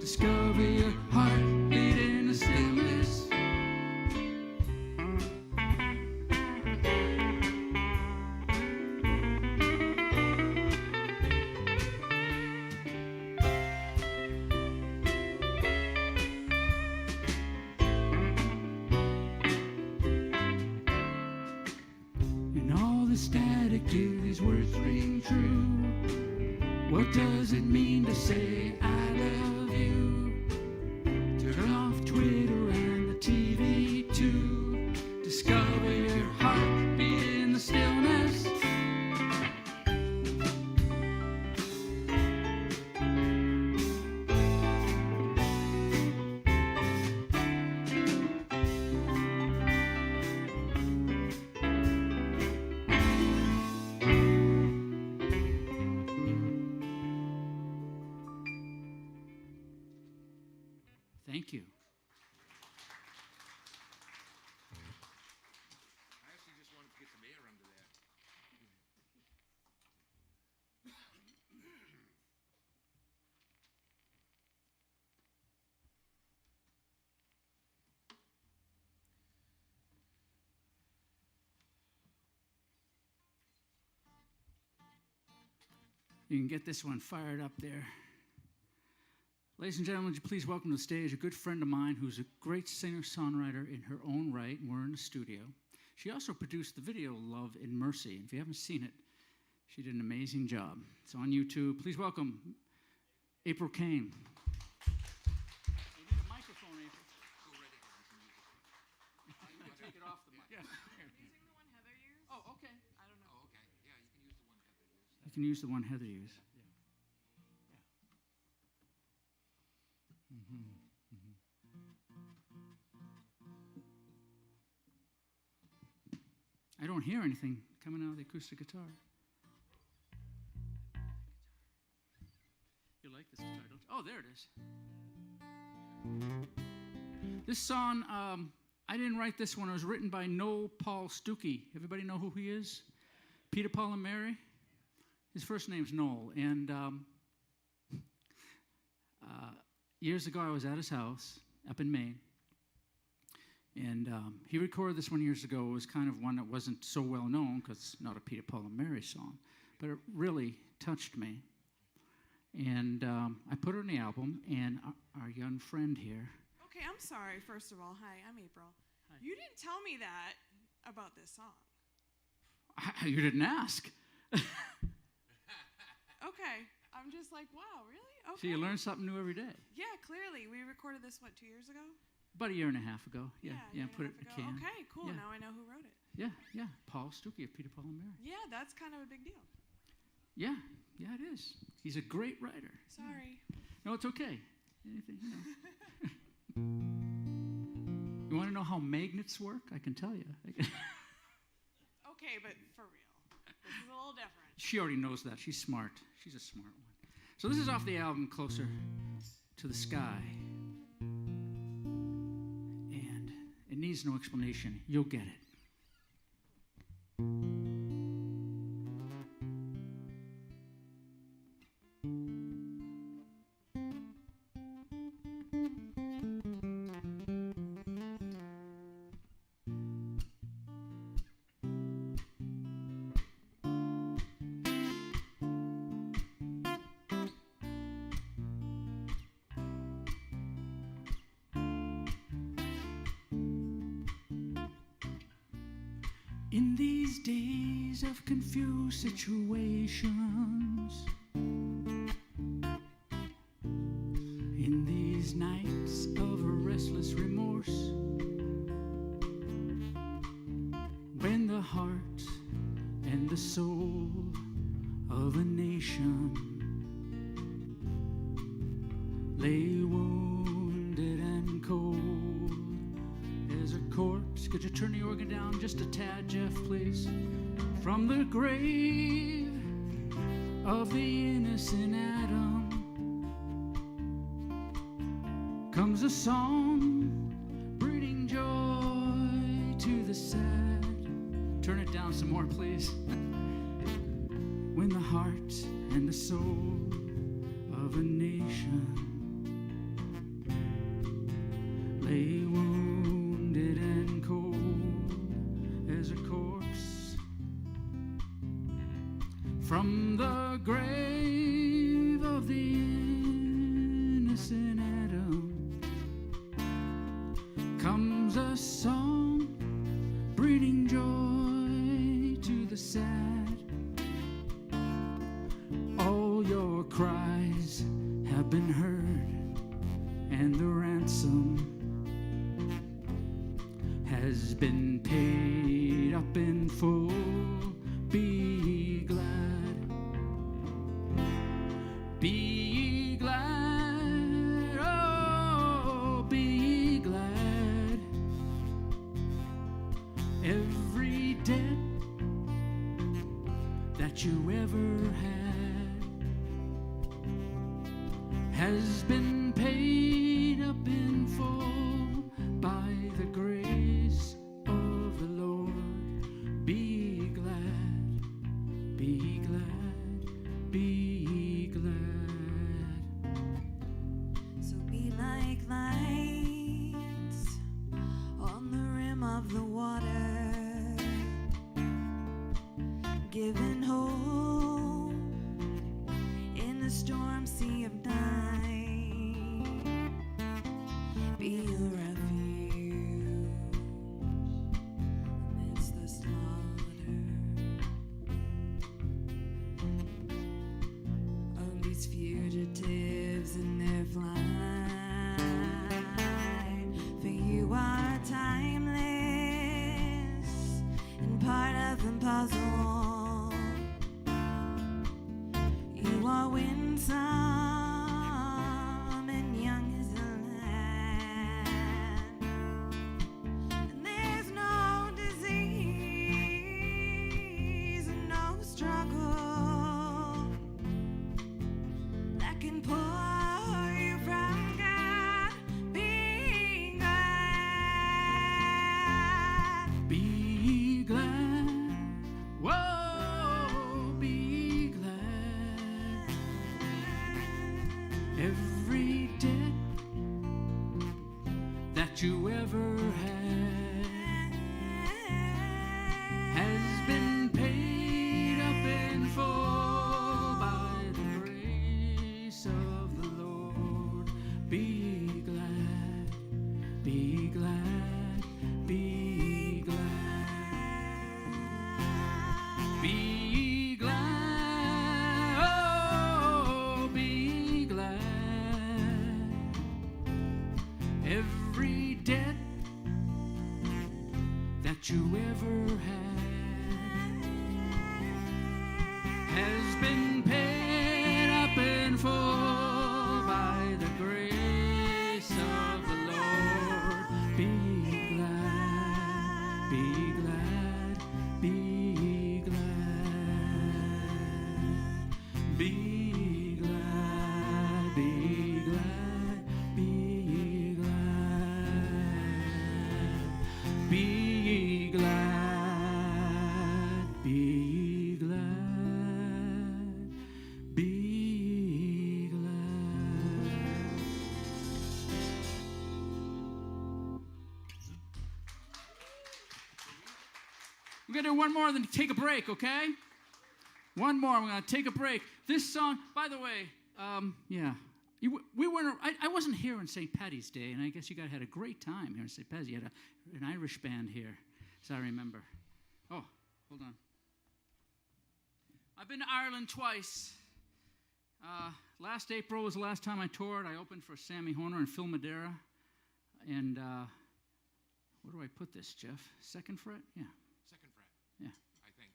Speaker 5: Discover your heartbeat in the stillness. In all the static, do these words ring true? What does it mean to say I love you? Turn off Twitter and the TV too. Discover your heartbeat in the stillness. Thank you.
Speaker 6: I actually just wanted to get some air under there.
Speaker 5: You can get this one fired up there. Ladies and gentlemen, would you please welcome to the stage a good friend of mine who's a great singer-songwriter in her own right, and we're in the studio. She also produced the video Love and Mercy. And if you haven't seen it, she did an amazing job. It's on YouTube. Please welcome April Kane. You need a microphone, April.
Speaker 6: Go right ahead. You can use it.
Speaker 5: Take it off the mic. Yeah.
Speaker 7: Using the one Heather used?
Speaker 5: Oh, okay.
Speaker 7: I don't know.
Speaker 6: Oh, okay. Yeah, you can use the one Heather used.
Speaker 5: You can use the one Heather used. I don't hear anything coming out of the acoustic guitar. You like this guitar, don't you? Oh, there it is. This song, I didn't write this one. It was written by Noel Paul Stuckey. Everybody know who he is? Peter, Paul, and Mary? His first name's Noel. And years ago, I was at his house up in Maine. And he recorded this one years ago. It was kind of one that wasn't so well known because it's not a Peter, Paul, and Mary song. But it really touched me. And I put her on the album, and our young friend here.
Speaker 9: Okay, I'm sorry, first of all. Hi, I'm April.
Speaker 5: Hi.
Speaker 9: You didn't tell me that about this song.
Speaker 5: You didn't ask.
Speaker 9: Okay, I'm just like, wow, really? Okay.
Speaker 5: So you learn something new every day.
Speaker 9: Yeah, clearly. We recorded this, what, 2 years ago?
Speaker 5: About a year and a half ago. Yeah,
Speaker 9: a year
Speaker 5: put
Speaker 9: and
Speaker 5: it
Speaker 9: a
Speaker 5: in
Speaker 9: half
Speaker 5: a
Speaker 9: ago.
Speaker 5: can.
Speaker 9: Okay, cool.
Speaker 5: Yeah.
Speaker 9: Now I know who wrote it.
Speaker 5: Yeah. Paul Stuckey of Peter, Paul, and Mary.
Speaker 9: Yeah, that's kind of a big deal.
Speaker 5: Yeah, it is. He's a great writer.
Speaker 9: Sorry.
Speaker 5: No, it's okay. Anything, you know. You want to know how magnets work? I can tell you.
Speaker 9: Okay, but for real. This is a little different.
Speaker 5: She already knows that. She's smart. She's a smart one. So this is off the album Closer to the Sky. And it needs no explanation. You'll get it. In these days of confused situations, in these nights of a restless remorse, when the heart and the soul of a nation lay wounded and cold as a corpse. Could you turn the organ down just a tad, Jeff, please? From the grave of the innocent Adam comes a song Turn it down some more, please. When the heart and the soul of a nation lay wounded and cold as a corpse from the grave of the innocent Adam comes a song bringing joy to the sad. All your cries have been heard, and the ransom has been paid up in full. Be glad, be ye glad, oh, be ye glad. Every debt that you ever had has been paid up in full by the grace of the Lord. Be glad, be glad, be glad.
Speaker 10: So be like lights on the rim of the water, giving hope in the storm sea of night. Be a refuge amidst the slaughter of these fugitives in their flight. For you are timeless and part of the puzzle. You are winsome and young as the land, and there's no disease and no struggle that can pull you from God. Be glad.
Speaker 5: Be glad, whoa, be glad. Every debt that you ever had has been paid up in full by the grace of the Lord. Be glad, be glad, be glad. Be glad, oh, be glad. Every debt that you ever had has been paid up in full by the grace of the Lord. Be glad, be glad, be glad. Be glad, be glad, be glad. Be glad, be glad, be glad. We're gonna do one more, then take a break, okay? One more. We're gonna take a break. This song, by the way, yeah, we weren't. I wasn't here on St. Paddy's Day, and I guess you guys had a great time here in St. Paddy's. You had an Irish band here, as I remember. Oh, hold on. I've been to Ireland twice. Last April was the last time I toured. I opened for Sammy Horner and Phil Madeira. And where do I put this, Jeff? Second fret? Yeah.
Speaker 6: Second fret,
Speaker 5: Yeah.
Speaker 6: I think.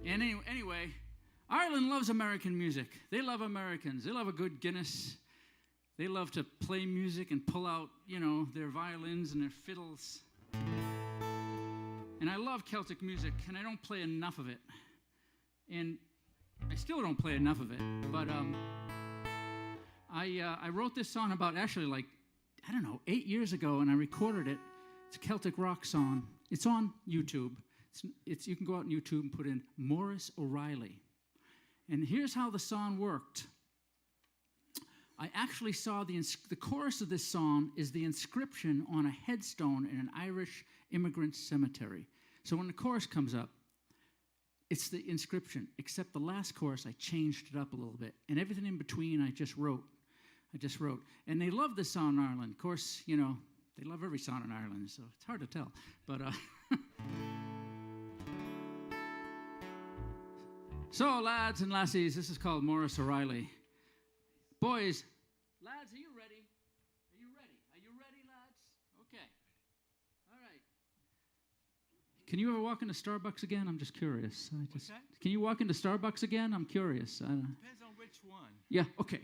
Speaker 5: And anyway, Ireland loves American music. They love Americans. They love a good Guinness. They love to play music and pull out, their violins and their fiddles. And I love Celtic music, and I don't play enough of it. And I still don't play enough of it. But I wrote this song about actually like I don't know, 8 years ago, and I recorded it. It's a Celtic rock song. It's on YouTube. You can go out on YouTube and put in Morris O'Reilly. And here's how the song worked. I actually saw the chorus of this song is the inscription on a headstone in an Irish immigrant cemetery. So when the chorus comes up, it's the inscription, except the last chorus, I changed it up a little bit. And everything in between, I just wrote. And they love this song in Ireland. Of course, you know, they love every song in Ireland, so it's hard to tell. But, So, lads and lassies, this is called Morris O'Reilly. Boys, lads, are you ready? Are you ready? Are you ready, lads? Okay. All right. Can you ever walk into Starbucks again? I'm just curious.
Speaker 2: What's that?
Speaker 5: Can you walk into Starbucks again? I'm curious.
Speaker 2: Depends on which one.
Speaker 5: Yeah, okay.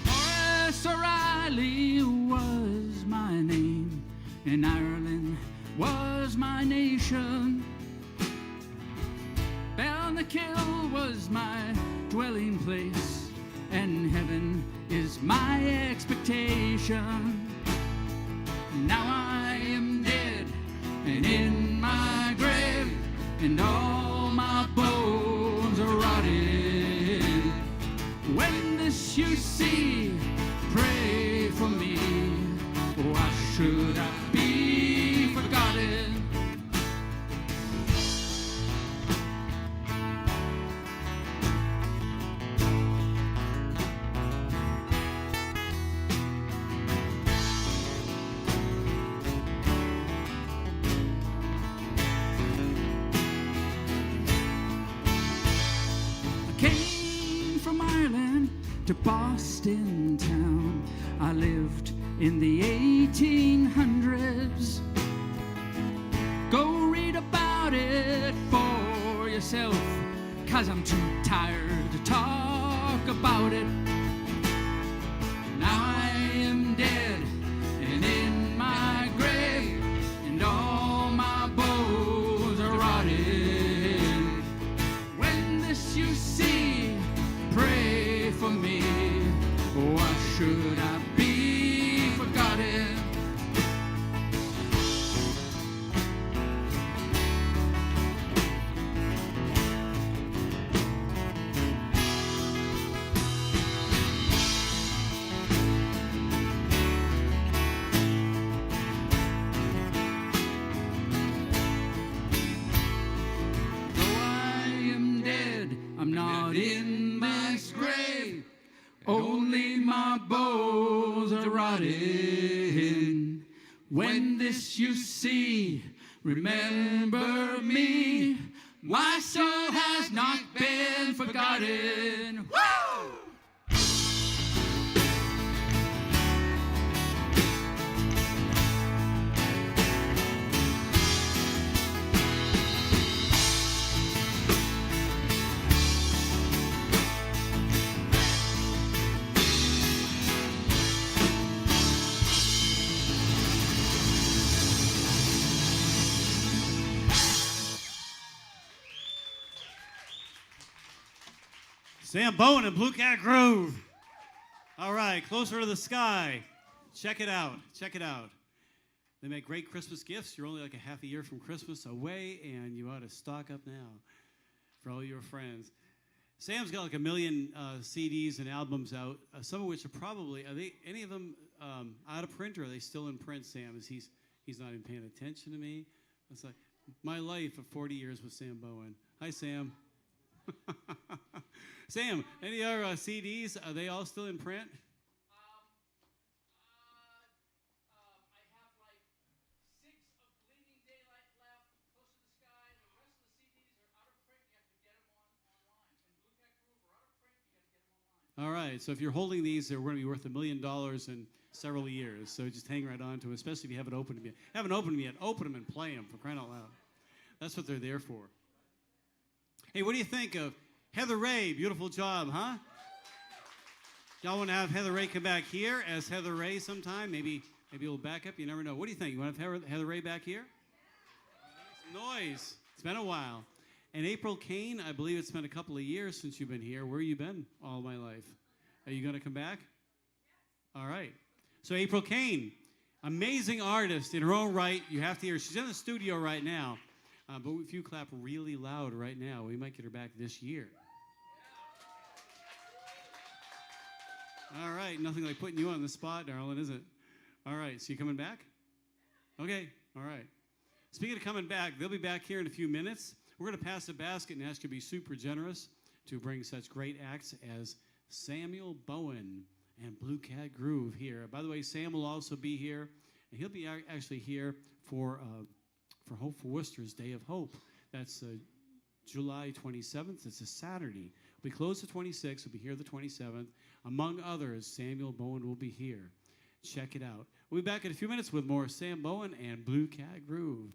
Speaker 5: Morris O'Reilly was my name, and Ireland was my nation. Balnakill was my dwelling place, and heaven is my expectation. Now I am dead and in my grave, and all my bones are rotted. When this you see, pray for me. Why should I be forgotten? I came from Ireland to Boston town. I lived in the 1800s. Go read about it for yourself, 'cause I'm too tired to talk about it. Now I am dead and in my grave, and all my bones are rotted. When this you see, pray for me. Why should I be forgotten? Though I am dead, I'm not in this grave. Only my bones are rotting. When this you see, remember me. My soul has not been forgotten. Woo!
Speaker 1: Sam Bowen and Blue Cat Groove. All right, Closer to the Sky. Check it out. Check it out. They make great Christmas gifts. You're only like a half a year from Christmas away, and you ought to stock up now for all your friends. Sam's got like 1 million CDs and albums out, some of which are probably, are they any of them out of print, or are they still in print, Sam? Is he's not even paying attention to me? It's like my life of 40 years with Sam Bowen. Hi, Sam. Sam, any of our CDs, are they all still in print?
Speaker 5: I have like 6 of Bleeding Daylight left, Close to the Sky. The rest of the CDs are out of print. You have to get them online. And Blue Cat Groove are out of print. You got to get them online.
Speaker 1: All right, so if you're holding these, they're going to be worth $1 million in several years. So just hang right on to it, especially if you haven't opened them yet. Haven't opened them yet, open them and play them, for crying out loud. That's what they're there for. Hey, what do you think of Heather Ray, beautiful job, huh? Y'all want to have Heather Ray come back here as Heather Ray sometime? Maybe a little backup. You never know. What do you think? You want to have Heather Ray back here? Some noise. It's been a while. And April Kane, I believe it's been a couple of years since you've been here. Where have you been all my life? Are you going to come back? All right. So April Kane, amazing artist in her own right. You have to hear her. She's in the studio right now. But if you clap really loud right now, we might get her back this year. All right. Nothing like putting you on the spot, darling, is it? All right. So you coming back? Okay. All right. Speaking of coming back, they'll be back here in a few minutes. We're going to pass the basket and ask you to be super generous to bring such great acts as Samuel Bowen and Blue Cat Groove here. By the way, Sam will also be here, and he'll be actually here for Hope for Worcester's Day of Hope. That's July 27th. It's a Saturday. We close the 26th. We'll be here the 27th. Among others, Samuel Bowen will be here. Check it out. We'll be back in a few minutes with more Sam Bowen and Blue Cat Groove.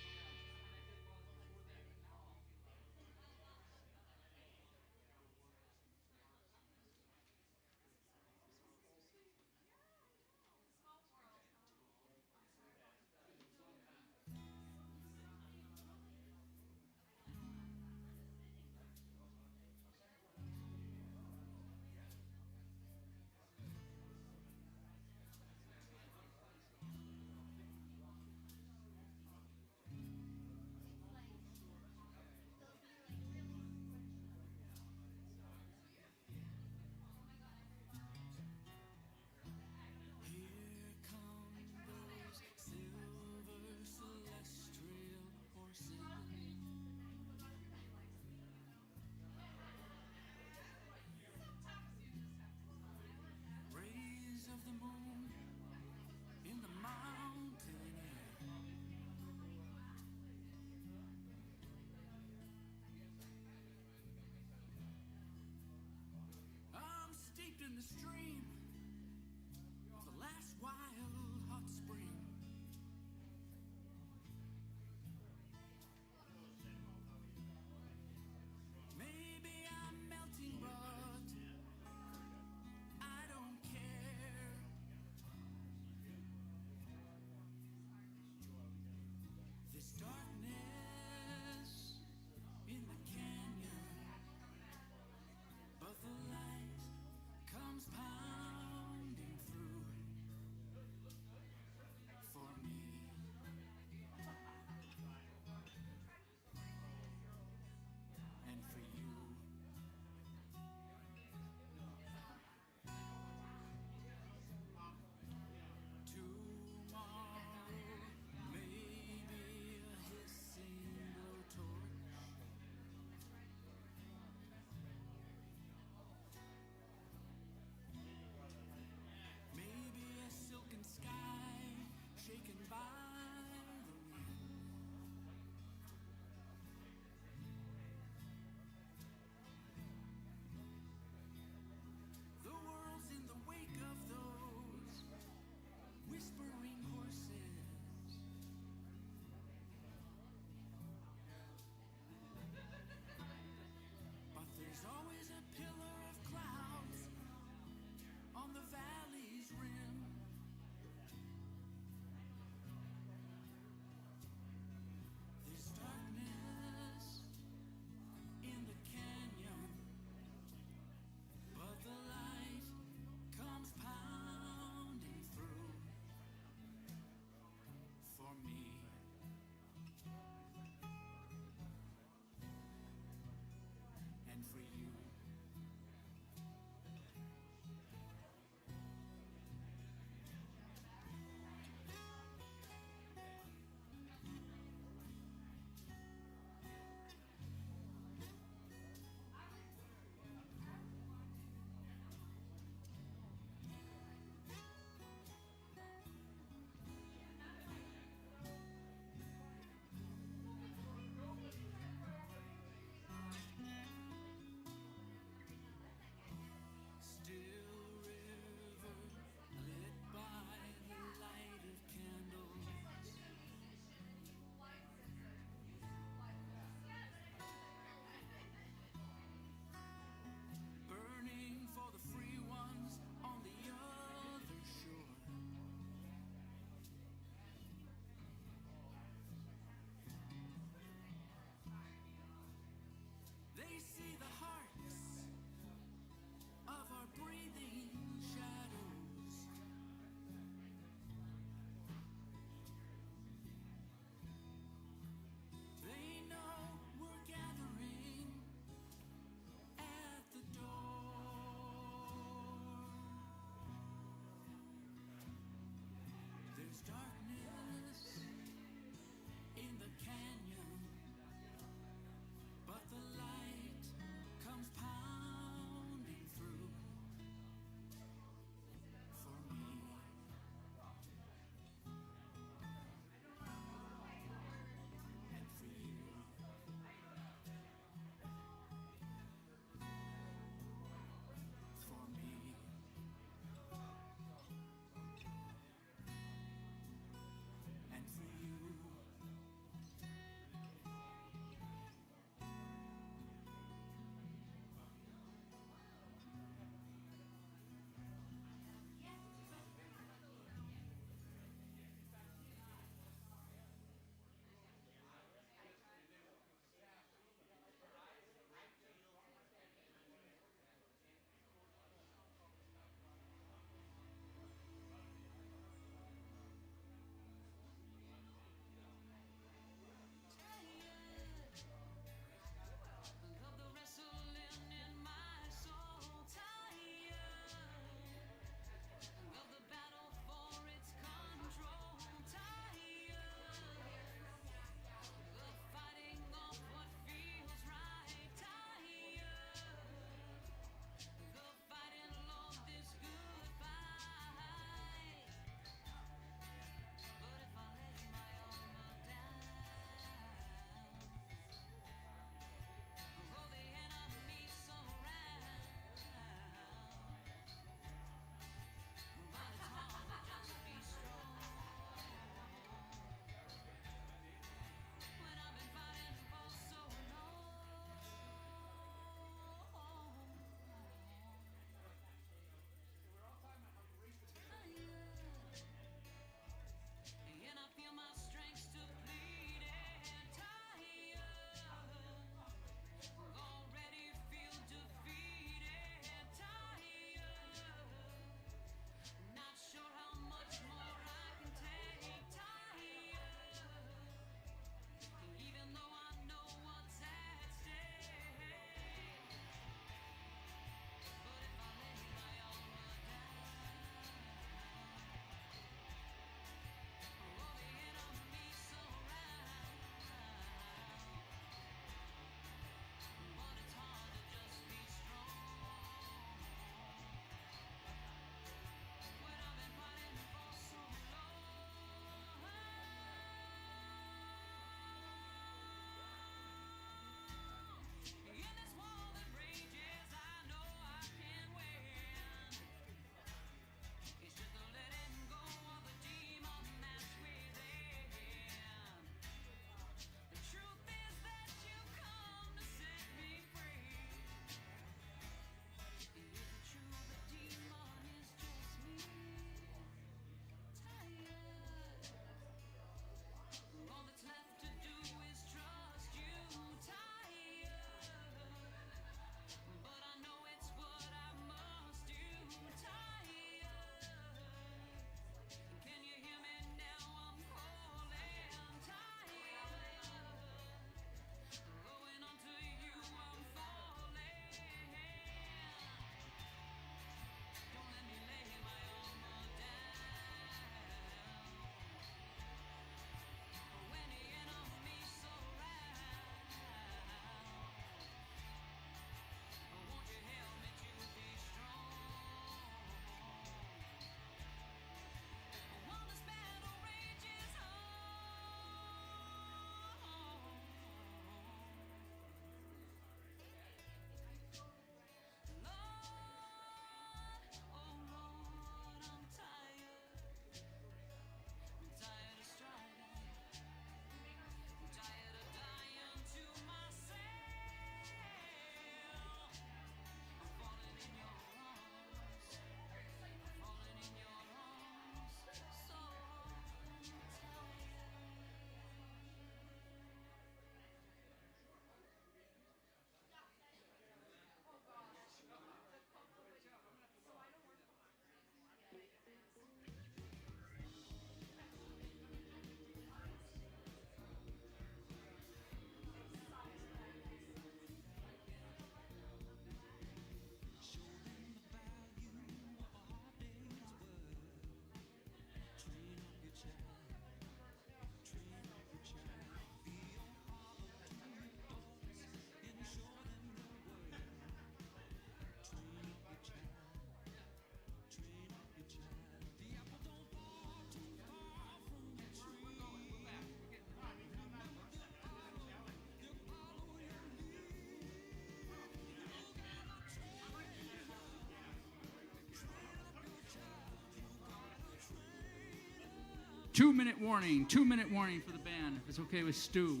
Speaker 5: 2-minute warning. 2-minute warning for the band, if it's okay with Stu.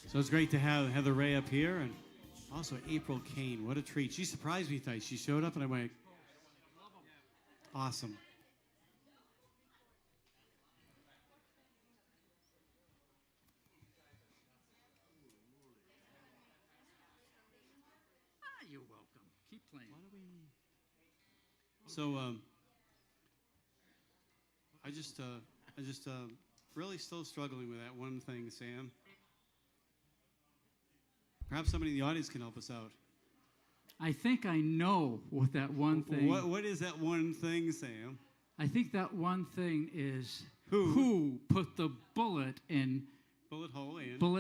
Speaker 1: So it's great to have Heather Ray up here, and also April Kane. What a treat. She surprised me tonight. She showed up, and I went, awesome.
Speaker 5: You're welcome. Keep playing.
Speaker 1: So I just really still struggling with that one thing, Sam. Perhaps somebody in the audience can help us out.
Speaker 5: I think I know what that one thing.
Speaker 1: What is that one thing, Sam?
Speaker 5: I think that one thing is
Speaker 1: Who
Speaker 5: put the bullet in
Speaker 1: bullet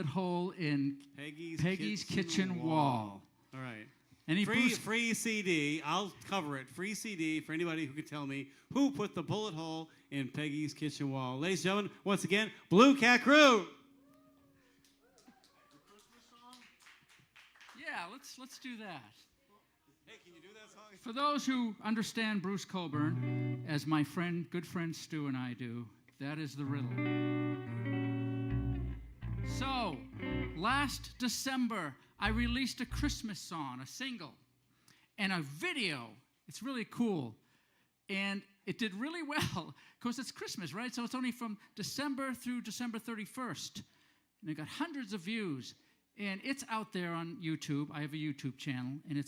Speaker 5: hole in
Speaker 1: Peggy's kitchen wall. All right.
Speaker 5: Any
Speaker 1: Free CD. I'll cover it. Free CD for anybody who can tell me who put the bullet hole in Peggy's kitchen wall. Ladies and gentlemen, once again, Blue Cat Crew.
Speaker 5: Yeah, let's do that.
Speaker 1: Hey, can you do that song?
Speaker 5: For those who understand Bruce Coburn, as my good friend Stu and I do, that is the riddle. So, last December, I released a Christmas song, a single, and a video. It's really cool. And it did really well, because it's Christmas, right? So it's only from December through December 31st. And it got hundreds of views. And it's out there on YouTube. I have a YouTube channel, and the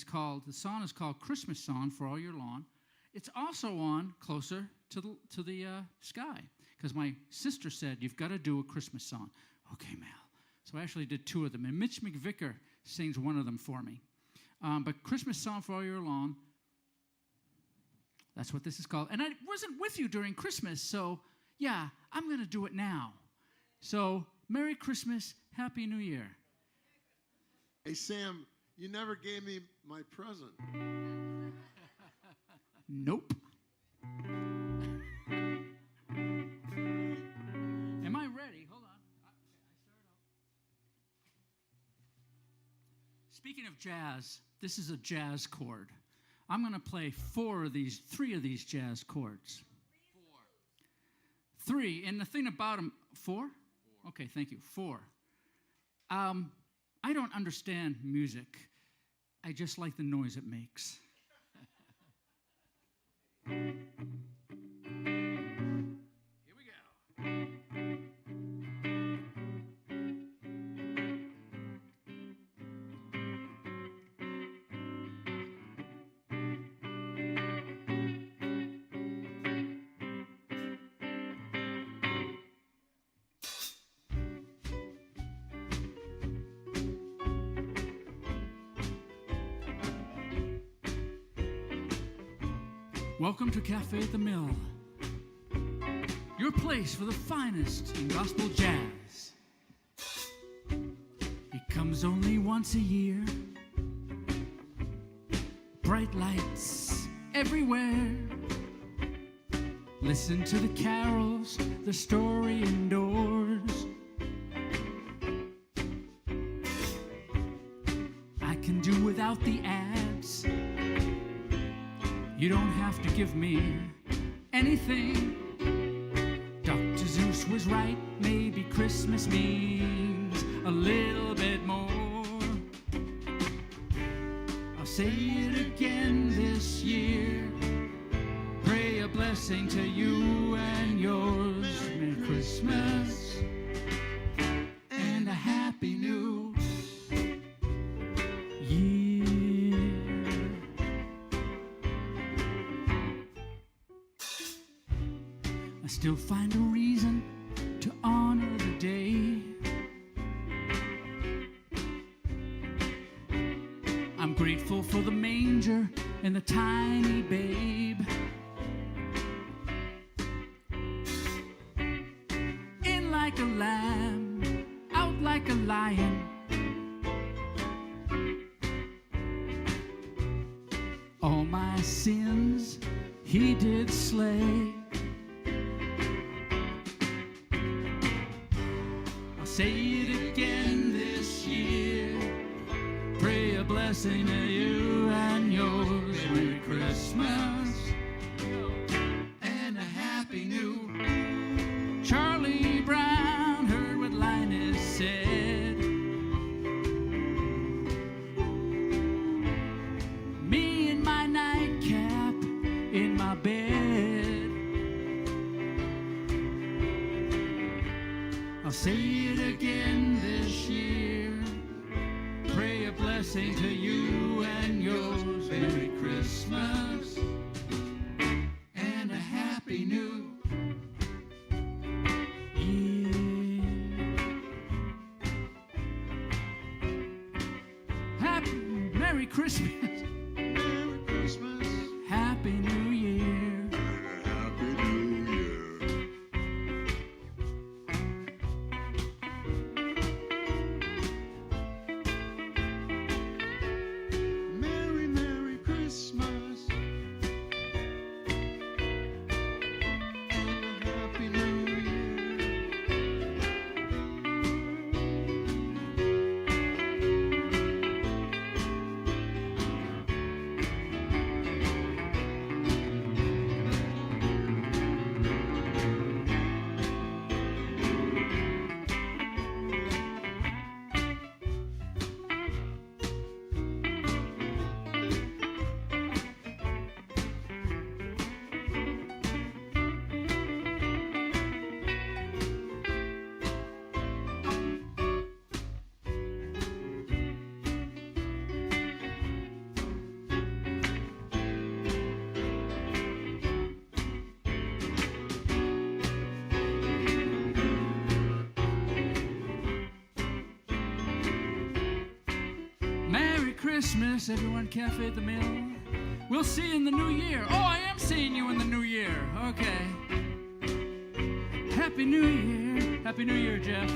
Speaker 5: song is called Christmas Song for All Year Long. It's also on Closer to the Sky, because my sister said, you've got to do a Christmas song. Okay, Mal. So I actually did 2 of them, and Mitch McVicker sings one of them for me. But Christmas Song for All Year Long, that's what this is called. And I wasn't with you during Christmas, so yeah, I'm going to do it now. So Merry Christmas, Happy New Year.
Speaker 4: Hey, Sam, you never gave me my present.
Speaker 5: Nope. Am I ready? Hold on. I started out. Speaking of jazz, this is a jazz chord. I'm going to play 3 of these jazz chords. 3. And the thing about them, 4? Okay, thank you. 4. I don't understand music. I just like the noise it makes. Here we go. Welcome to Cafe at the Mill, your place for the finest in gospel jazz. It comes only once a year, bright lights everywhere. Listen to the carols, the story indoors. I can do without the ads. You don't have to give me anything. Dr. Zeus was right, maybe Christmas means a little bit more. I'll say it again this year. Pray a blessing to you and yours. Merry Christmas and a Happy New Year. still find a reason to honor the day. I'm grateful for the manger and the tiny babe. In like a lamb, out like a lion. All my sins he did slay. I'll say it again this year. Pray a blessing to you and yours. Merry Christmas and a happy new. Charlie Brown heard what Linus said. Me in my nightcap in my bed. I'll say it again this year. Pray a blessing to you and yours. Merry Christmas and a happy new year. Happy Merry Christmas.
Speaker 4: Merry Christmas.
Speaker 5: Happy New Year.
Speaker 4: Happy New Year. Merry, Merry Christmas. And a Happy New Year.
Speaker 5: Merry Christmas, everyone. Cafe at the Mill. We'll see you in the new year. Oh, I am seeing you in the new year. Okay. Happy New Year. Happy New Year, Jeff.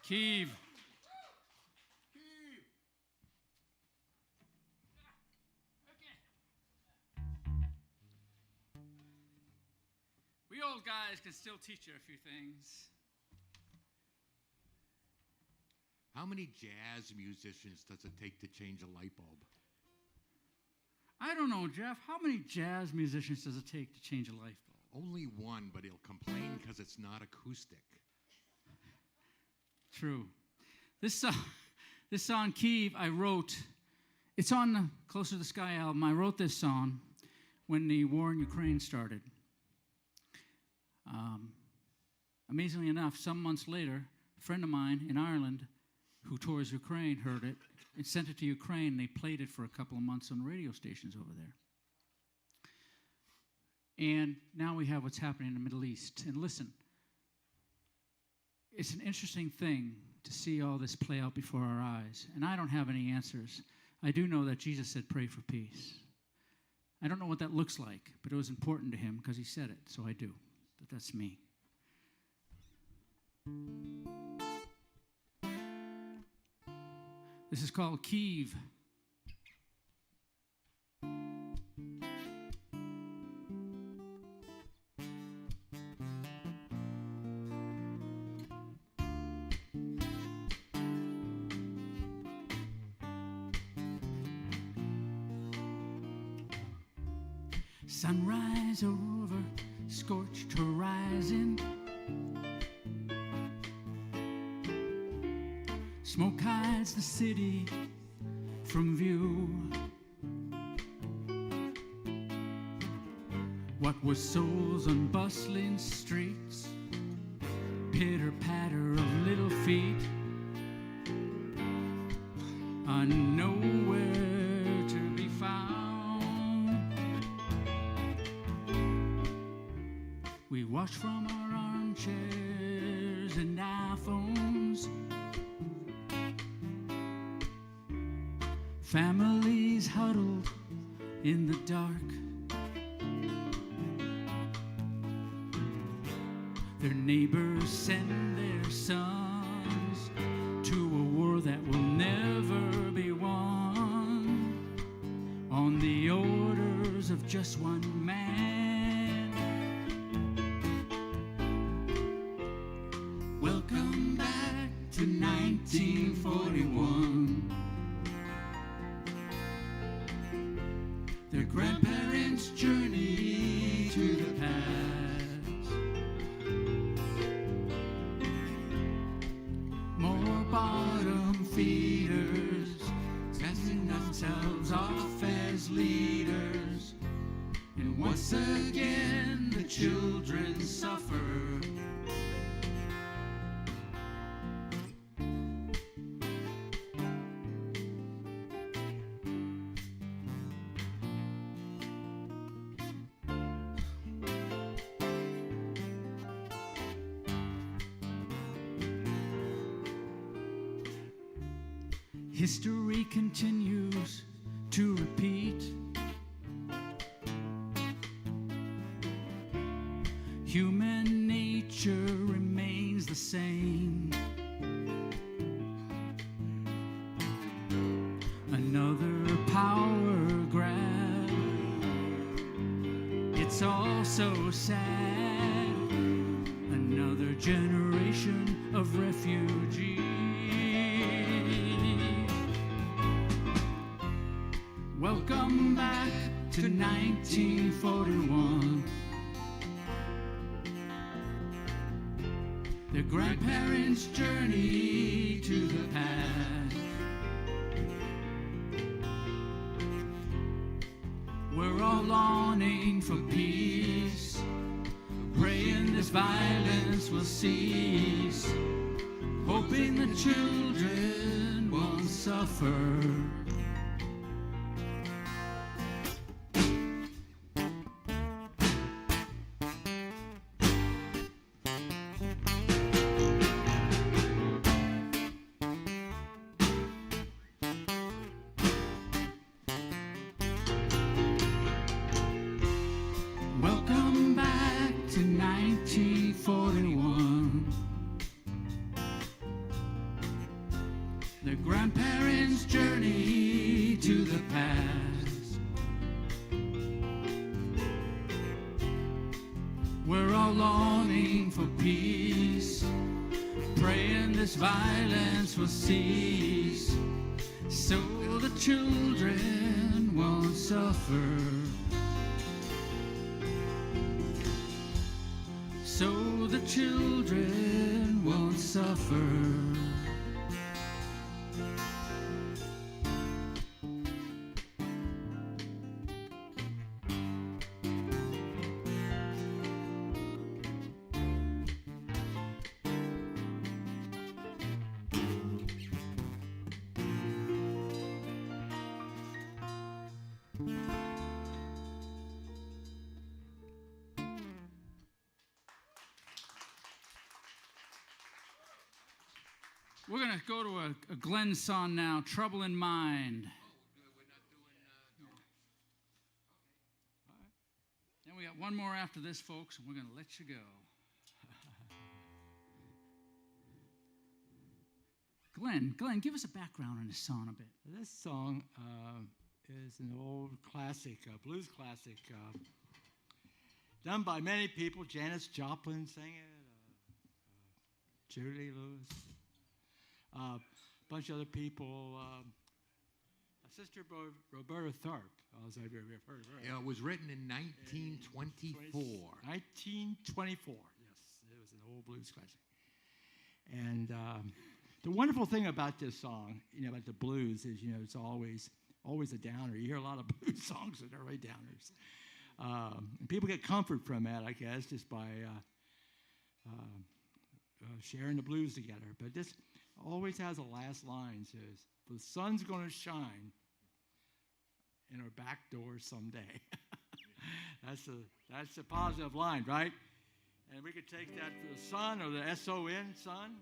Speaker 5: Keeve. We old guys can still teach you a few things.
Speaker 6: How many jazz musicians does it take to change a light bulb?
Speaker 5: I don't know, Jeff. How many jazz musicians does it take to change a light bulb?
Speaker 6: Only one, but he'll complain because it's not acoustic.
Speaker 5: True. This song, Keeve, I wrote. It's on the Closer to the Sky album. I wrote this song when the war in Ukraine started. Amazingly enough, some months later, a friend of mine in Ireland who tours Ukraine heard it and sent it to Ukraine. And they played it for a couple of months on radio stations over there. And now we have what's happening in the Middle East. And listen, it's an interesting thing to see all this play out before our eyes. And I don't have any answers. I do know that Jesus said, pray for peace. I don't know what that looks like, but it was important to him because he said it, so I do. But that's me. This is called Keeve. Sunrise over scorched horizon, Smoke hides the city from view. What were souls on bustling streets, pitter-patter of little feet, are nowhere to be found. We watch from our armchairs and iPhones, families huddled in the dark. Their neighbors send their sons to a war that will never be won on the orders of just one man. Welcome back to 1941. Their grandparents' journey to the past. More bottom feeders, casting themselves off as leaders. And once again the children suffer. History continues to repeat. Human nature remains the same. Another power grab. It's all so sad. Another generation of refugees. Welcome back to 1941. Their grandparents' journey to the past. We're all longing for peace, praying this violence will cease, hoping the children won't suffer. Welcome back to 1941. Their grandparents' journey to the past. We're all longing for peace, praying this violence will cease, so the children won't suffer. So the children won't suffer. We're going to go to a Glenn song now, Trouble in Mind. Then we got one more after this, folks, and we're going to let you go. Glenn, give us a background on this song a bit.
Speaker 11: This song is an old classic, blues classic, done by many people. Janis Joplin sang it, Jerry Lee Lewis, a bunch of other people. Sister Roberta Tharpe, as I've heard of her.
Speaker 6: Yeah, it was written in 1924.
Speaker 11: 1924, yes. It was an old blues classic. And The wonderful thing about this song, about the blues, is it's always a downer. You hear a lot of blues songs that are really downers. And people get comfort from that, I guess, just by sharing the blues together. But this always has a last line, says, "The sun's going to shine in our back door someday." That's a positive line, right? And we could take that to the sun or the S-O-N, sun.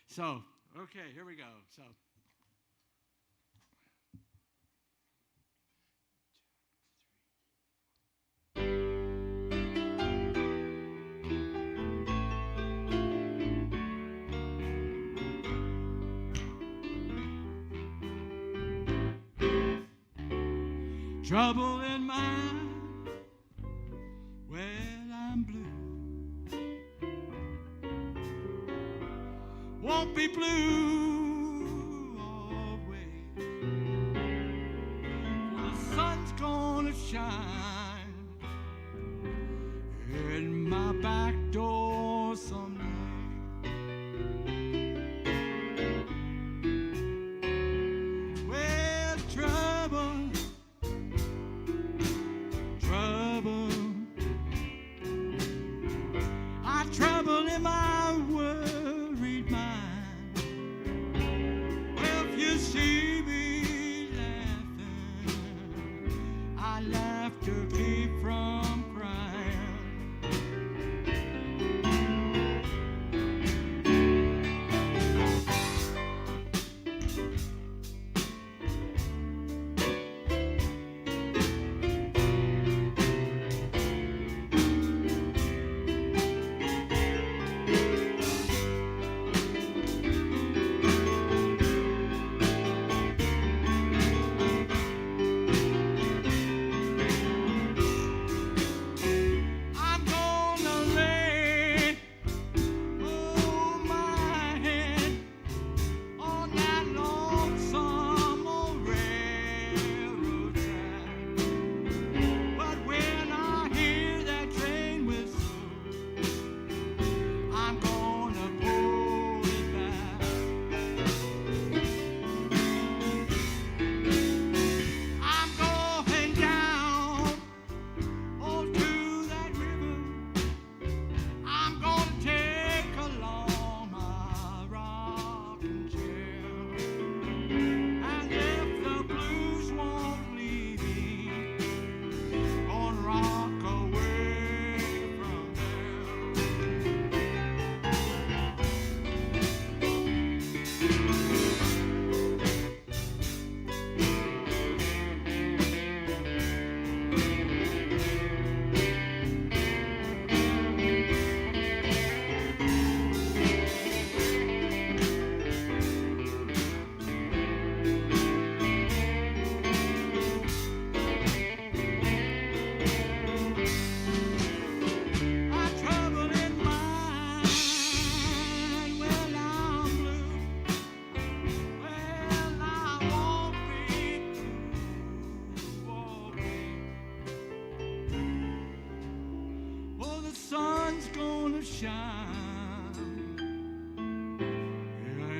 Speaker 11: So, okay, here we go. So. Trouble in mind, well, I'm blue. Won't be blue always, for the sun's gonna shine in my back door someday. Well, trouble, trouble in my worried mind. Well, if you see me laughing, I laugh to keep from crying.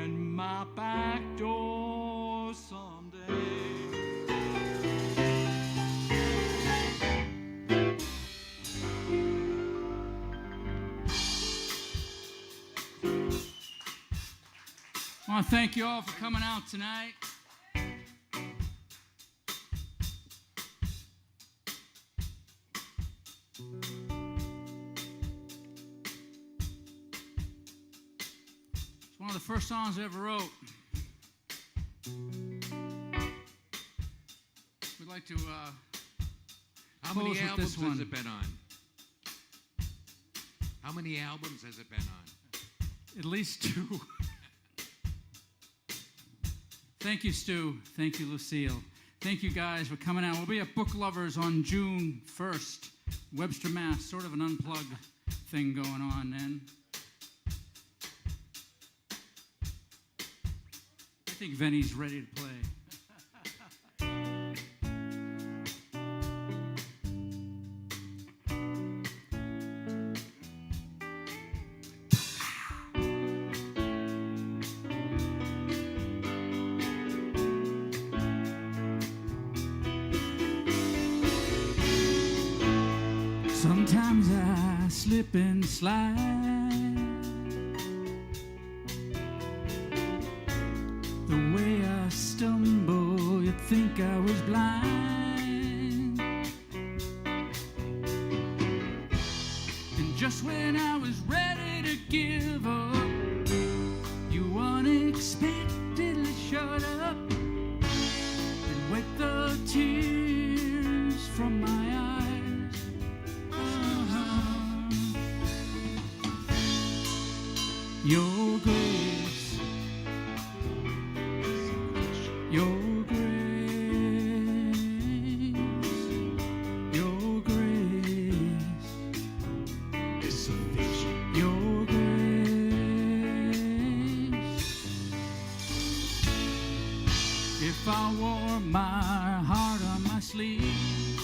Speaker 11: In my back door someday.
Speaker 5: I want to thank you all for coming out tonight. It's one of the first songs I ever wrote. We'd like to
Speaker 6: How many
Speaker 5: close with
Speaker 6: albums
Speaker 5: this one.
Speaker 6: has it been on? How many albums has it been on?
Speaker 5: At least 2. Thank you, Stu. Thank you, Lucille. Thank you guys for coming out. We'll be at Book Lovers on June 1st, Webster, Mass. Sort of an unplugged thing going on then. I think Vinny's ready to play. slip and slide. The way I stumble, you'd think I was blind. And just when I was ready to give up, you unexpectedly shut up and wiped the tears from my eyes. Your grace, your grace, your grace is sufficient. Your grace. If I wore my heart on my sleeve,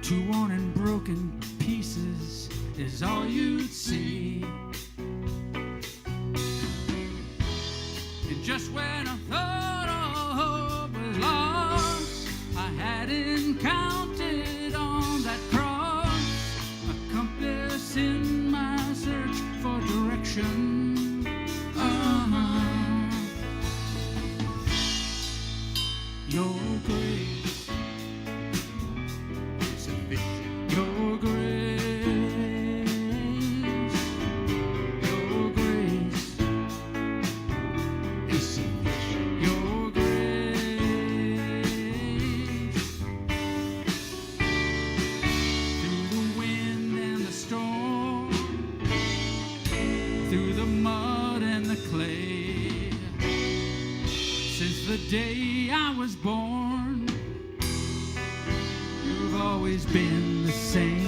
Speaker 5: two worn and broken pieces is all you'd see. And just when I thought all hope was lost, I hadn't counted on that cross, a compass in my search for direction. Your grace, your grace, your grace is sufficient. Your grace. Through the wind and the storm, through the mud and the clay, since the day I was born, you've always been the same.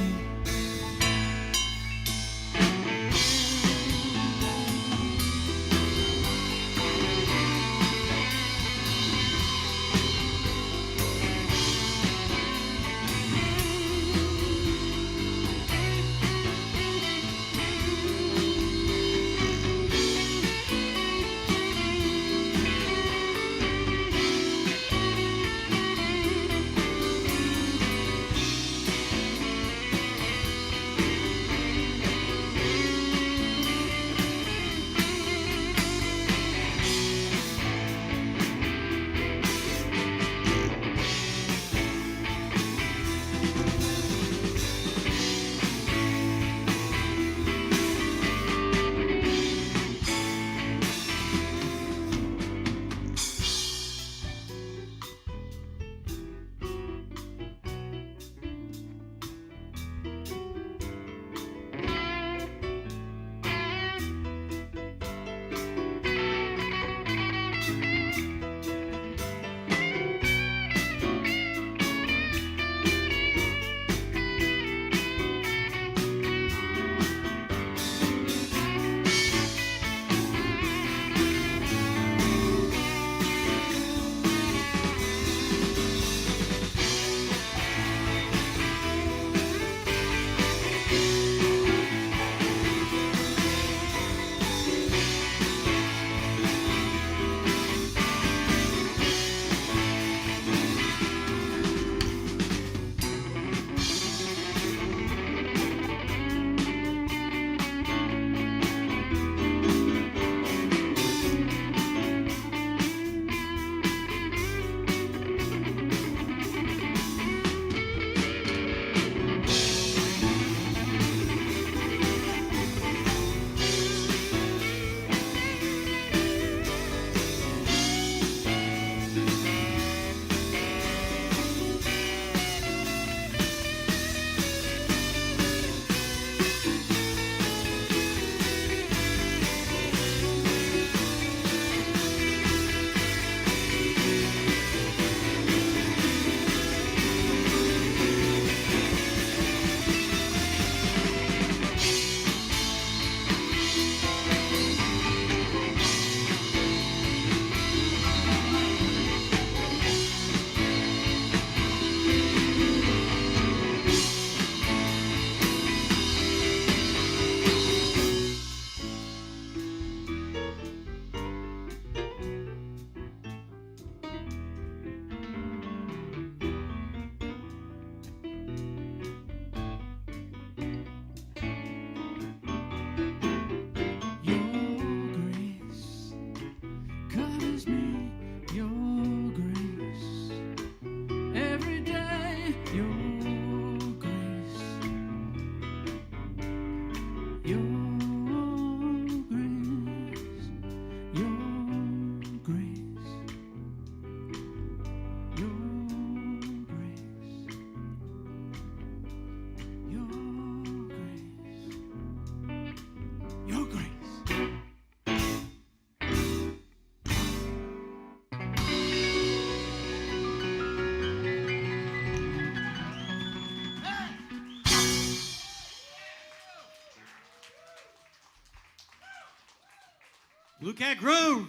Speaker 1: Blue Cat Groove.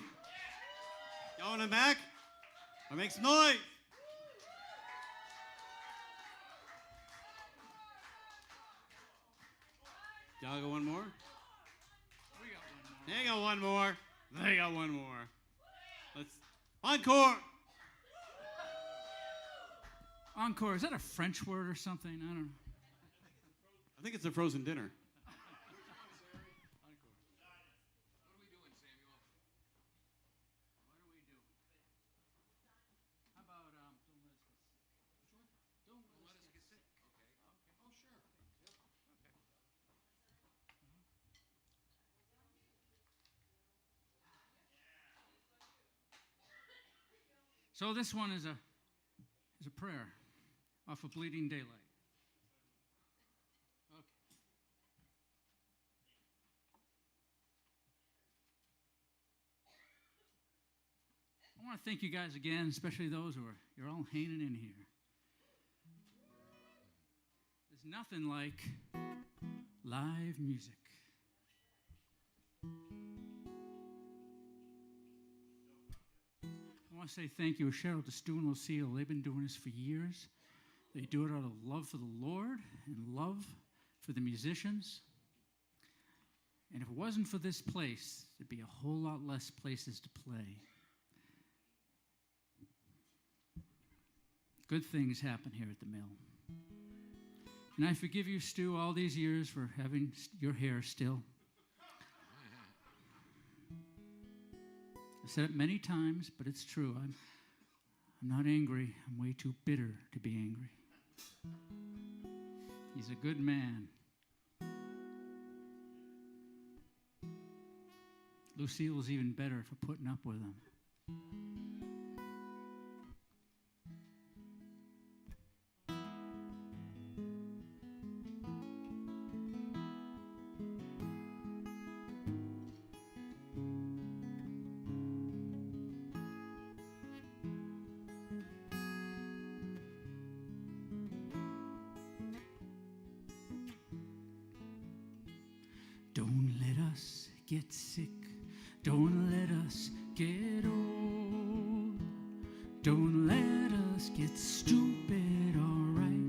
Speaker 1: Y'all want them back? Or make some noise? Y'all got one more? They got one more. They got one more. Let's encore.
Speaker 5: Encore, is that a French word or something? I don't know.
Speaker 1: I think it's a frozen dinner.
Speaker 5: So this one is a prayer off of Bleeding Daylight. Okay. I want to thank you guys again, especially those you're all hanging in here. There's nothing like live music. I want to say thank you, Cheryl to Stu and Lucille. They've been doing this for years. They do it out of love for the Lord and love for the musicians. And if it wasn't for this place, there'd be a whole lot less places to play. Good things happen here at the mill. And I forgive you, Stu, all these years for having your hair still. I've said it many times, but it's true. I'm not angry. I'm way too bitter to be angry. He's a good man. Lucille's even better for putting up with him. Don't let us get sick. Don't let us get old. Don't let us get stupid, all right.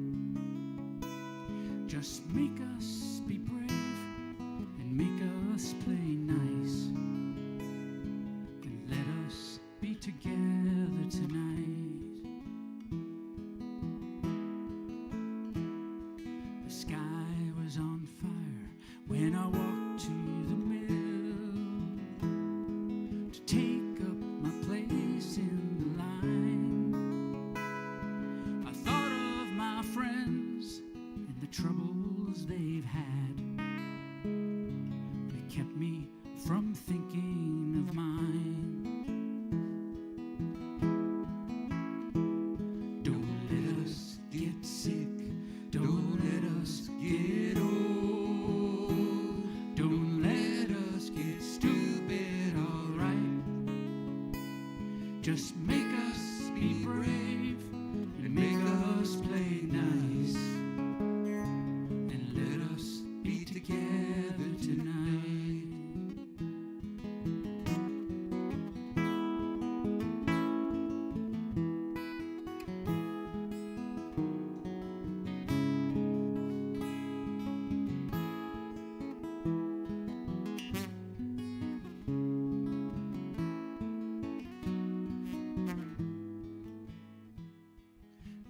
Speaker 5: Just make us be brave and make us play nice. And let us be together tonight. The sky was on fire when I walked to the mill to take up my place in the line. I thought of my friends and the troubles they've had. They kept me from thinking of mine. Don't let us get sick. Don't let us get old. Don't let us get stupid, all right. Just make us be brave and make us play nice. And let us be together tonight.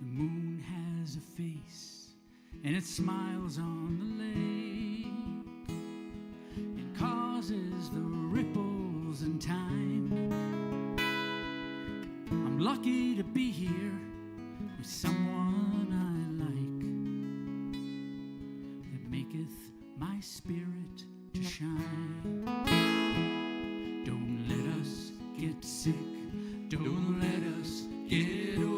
Speaker 5: The moon has a face, and it smiles on the lake, and causes the ripples in time. I'm lucky to be here with someone I like, that maketh my spirit to shine. Don't let us get sick. Don't let us get old.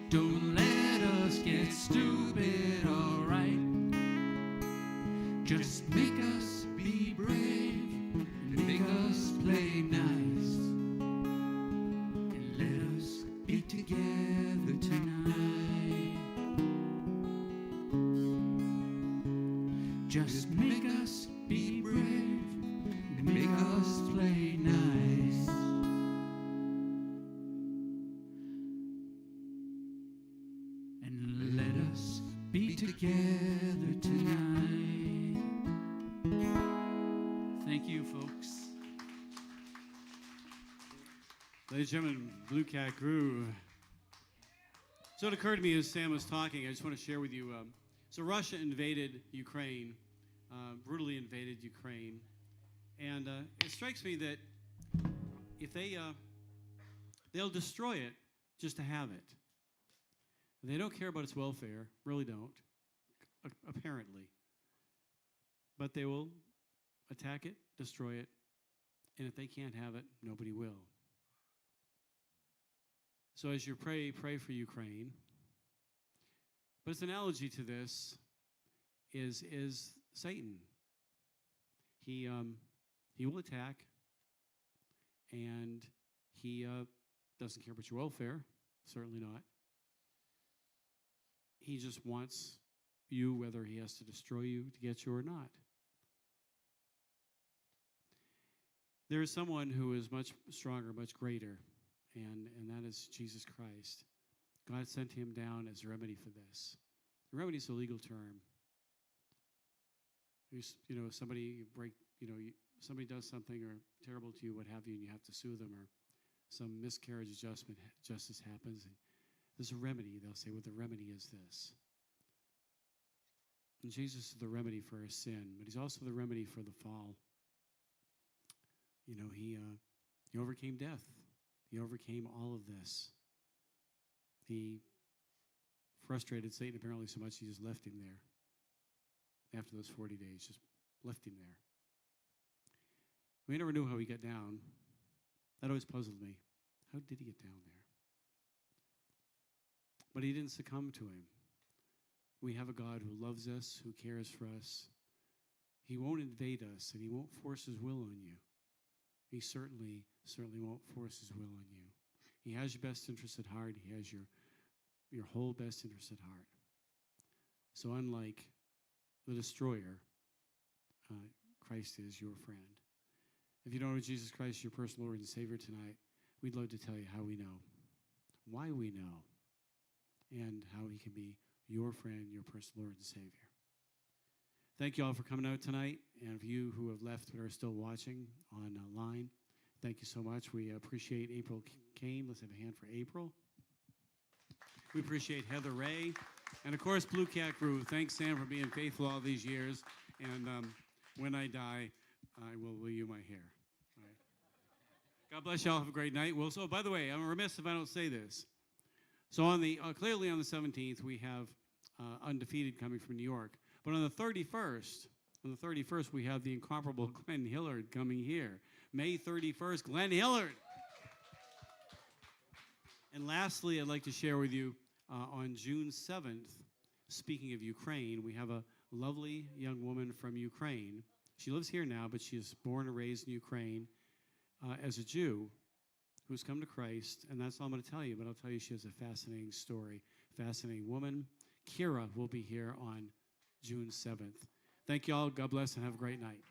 Speaker 5: Don't let us get stupid, all right. Just make us be brave and make us play nice. And let us be together tonight. Just make us be brave and make Thank you, folks.
Speaker 1: Ladies and gentlemen, Blue Cat Groove. So it occurred to me as Sam was talking, I just want to share with you. So Russia invaded Ukraine, brutally invaded Ukraine. And it strikes me that if they'll destroy it just to have it. They don't care about its welfare, really don't, apparently. But they will attack it, destroy it, and if they can't have it, nobody will. So as you pray for Ukraine. But its analogy to this is Satan. He will attack, and he doesn't care about your welfare, certainly not. He just wants you, whether he has to destroy you to get you or not. There is someone who is much stronger, much greater, and that is Jesus Christ. God sent him down as a remedy for this. The remedy is a legal term. Somebody somebody does something or terrible to you, what have you, and you have to sue them, or some miscarriage of justice happens. And there's a remedy. They'll say, well, the remedy is this. And Jesus is the remedy for our sin, but he's also the remedy for the fall. He overcame death. He overcame all of this. He frustrated Satan apparently so much he just left him there. After those 40 days, just left him there. We never knew how he got down. That always puzzled me. How did he get down there? But he didn't succumb to him. We have a God who loves us, who cares for us. He won't invade us, and he won't force his will on you. He certainly won't force his will on you. He has your best interest at heart. He has your whole best interest at heart. So unlike the destroyer, Christ is your friend. If you don't know Jesus Christ, your personal Lord and Savior tonight, we'd love to tell you how we know, why we know, and how he can be your friend, your personal Lord and Savior. Thank you all for coming out tonight, and for you who have left but are still watching online, thank you so much. We appreciate April Kane. Let's have a hand for April. We appreciate Heather Ray, and of course, Blue Cat Groove. Thanks, Sam, for being faithful all these years, and when I die, I will you my hair. All right. God bless y'all. Have a great night. So, by the way, I'm remiss if I don't say this. So clearly on the 17th, we have Undefeated coming from New York. But on the 31st, we have the incomparable Glenn Hillard coming here. May 31st, Glenn Hillard. And lastly, I'd like to share with you on June 7th, speaking of Ukraine, we have a lovely young woman from Ukraine. She lives here now, but she is born and raised in Ukraine as a Jew who's come to Christ, and that's all I'm going to tell you, but I'll tell you she has a fascinating story, fascinating woman. Kira will be here on June 7th. Thank you all. God bless and have a great night.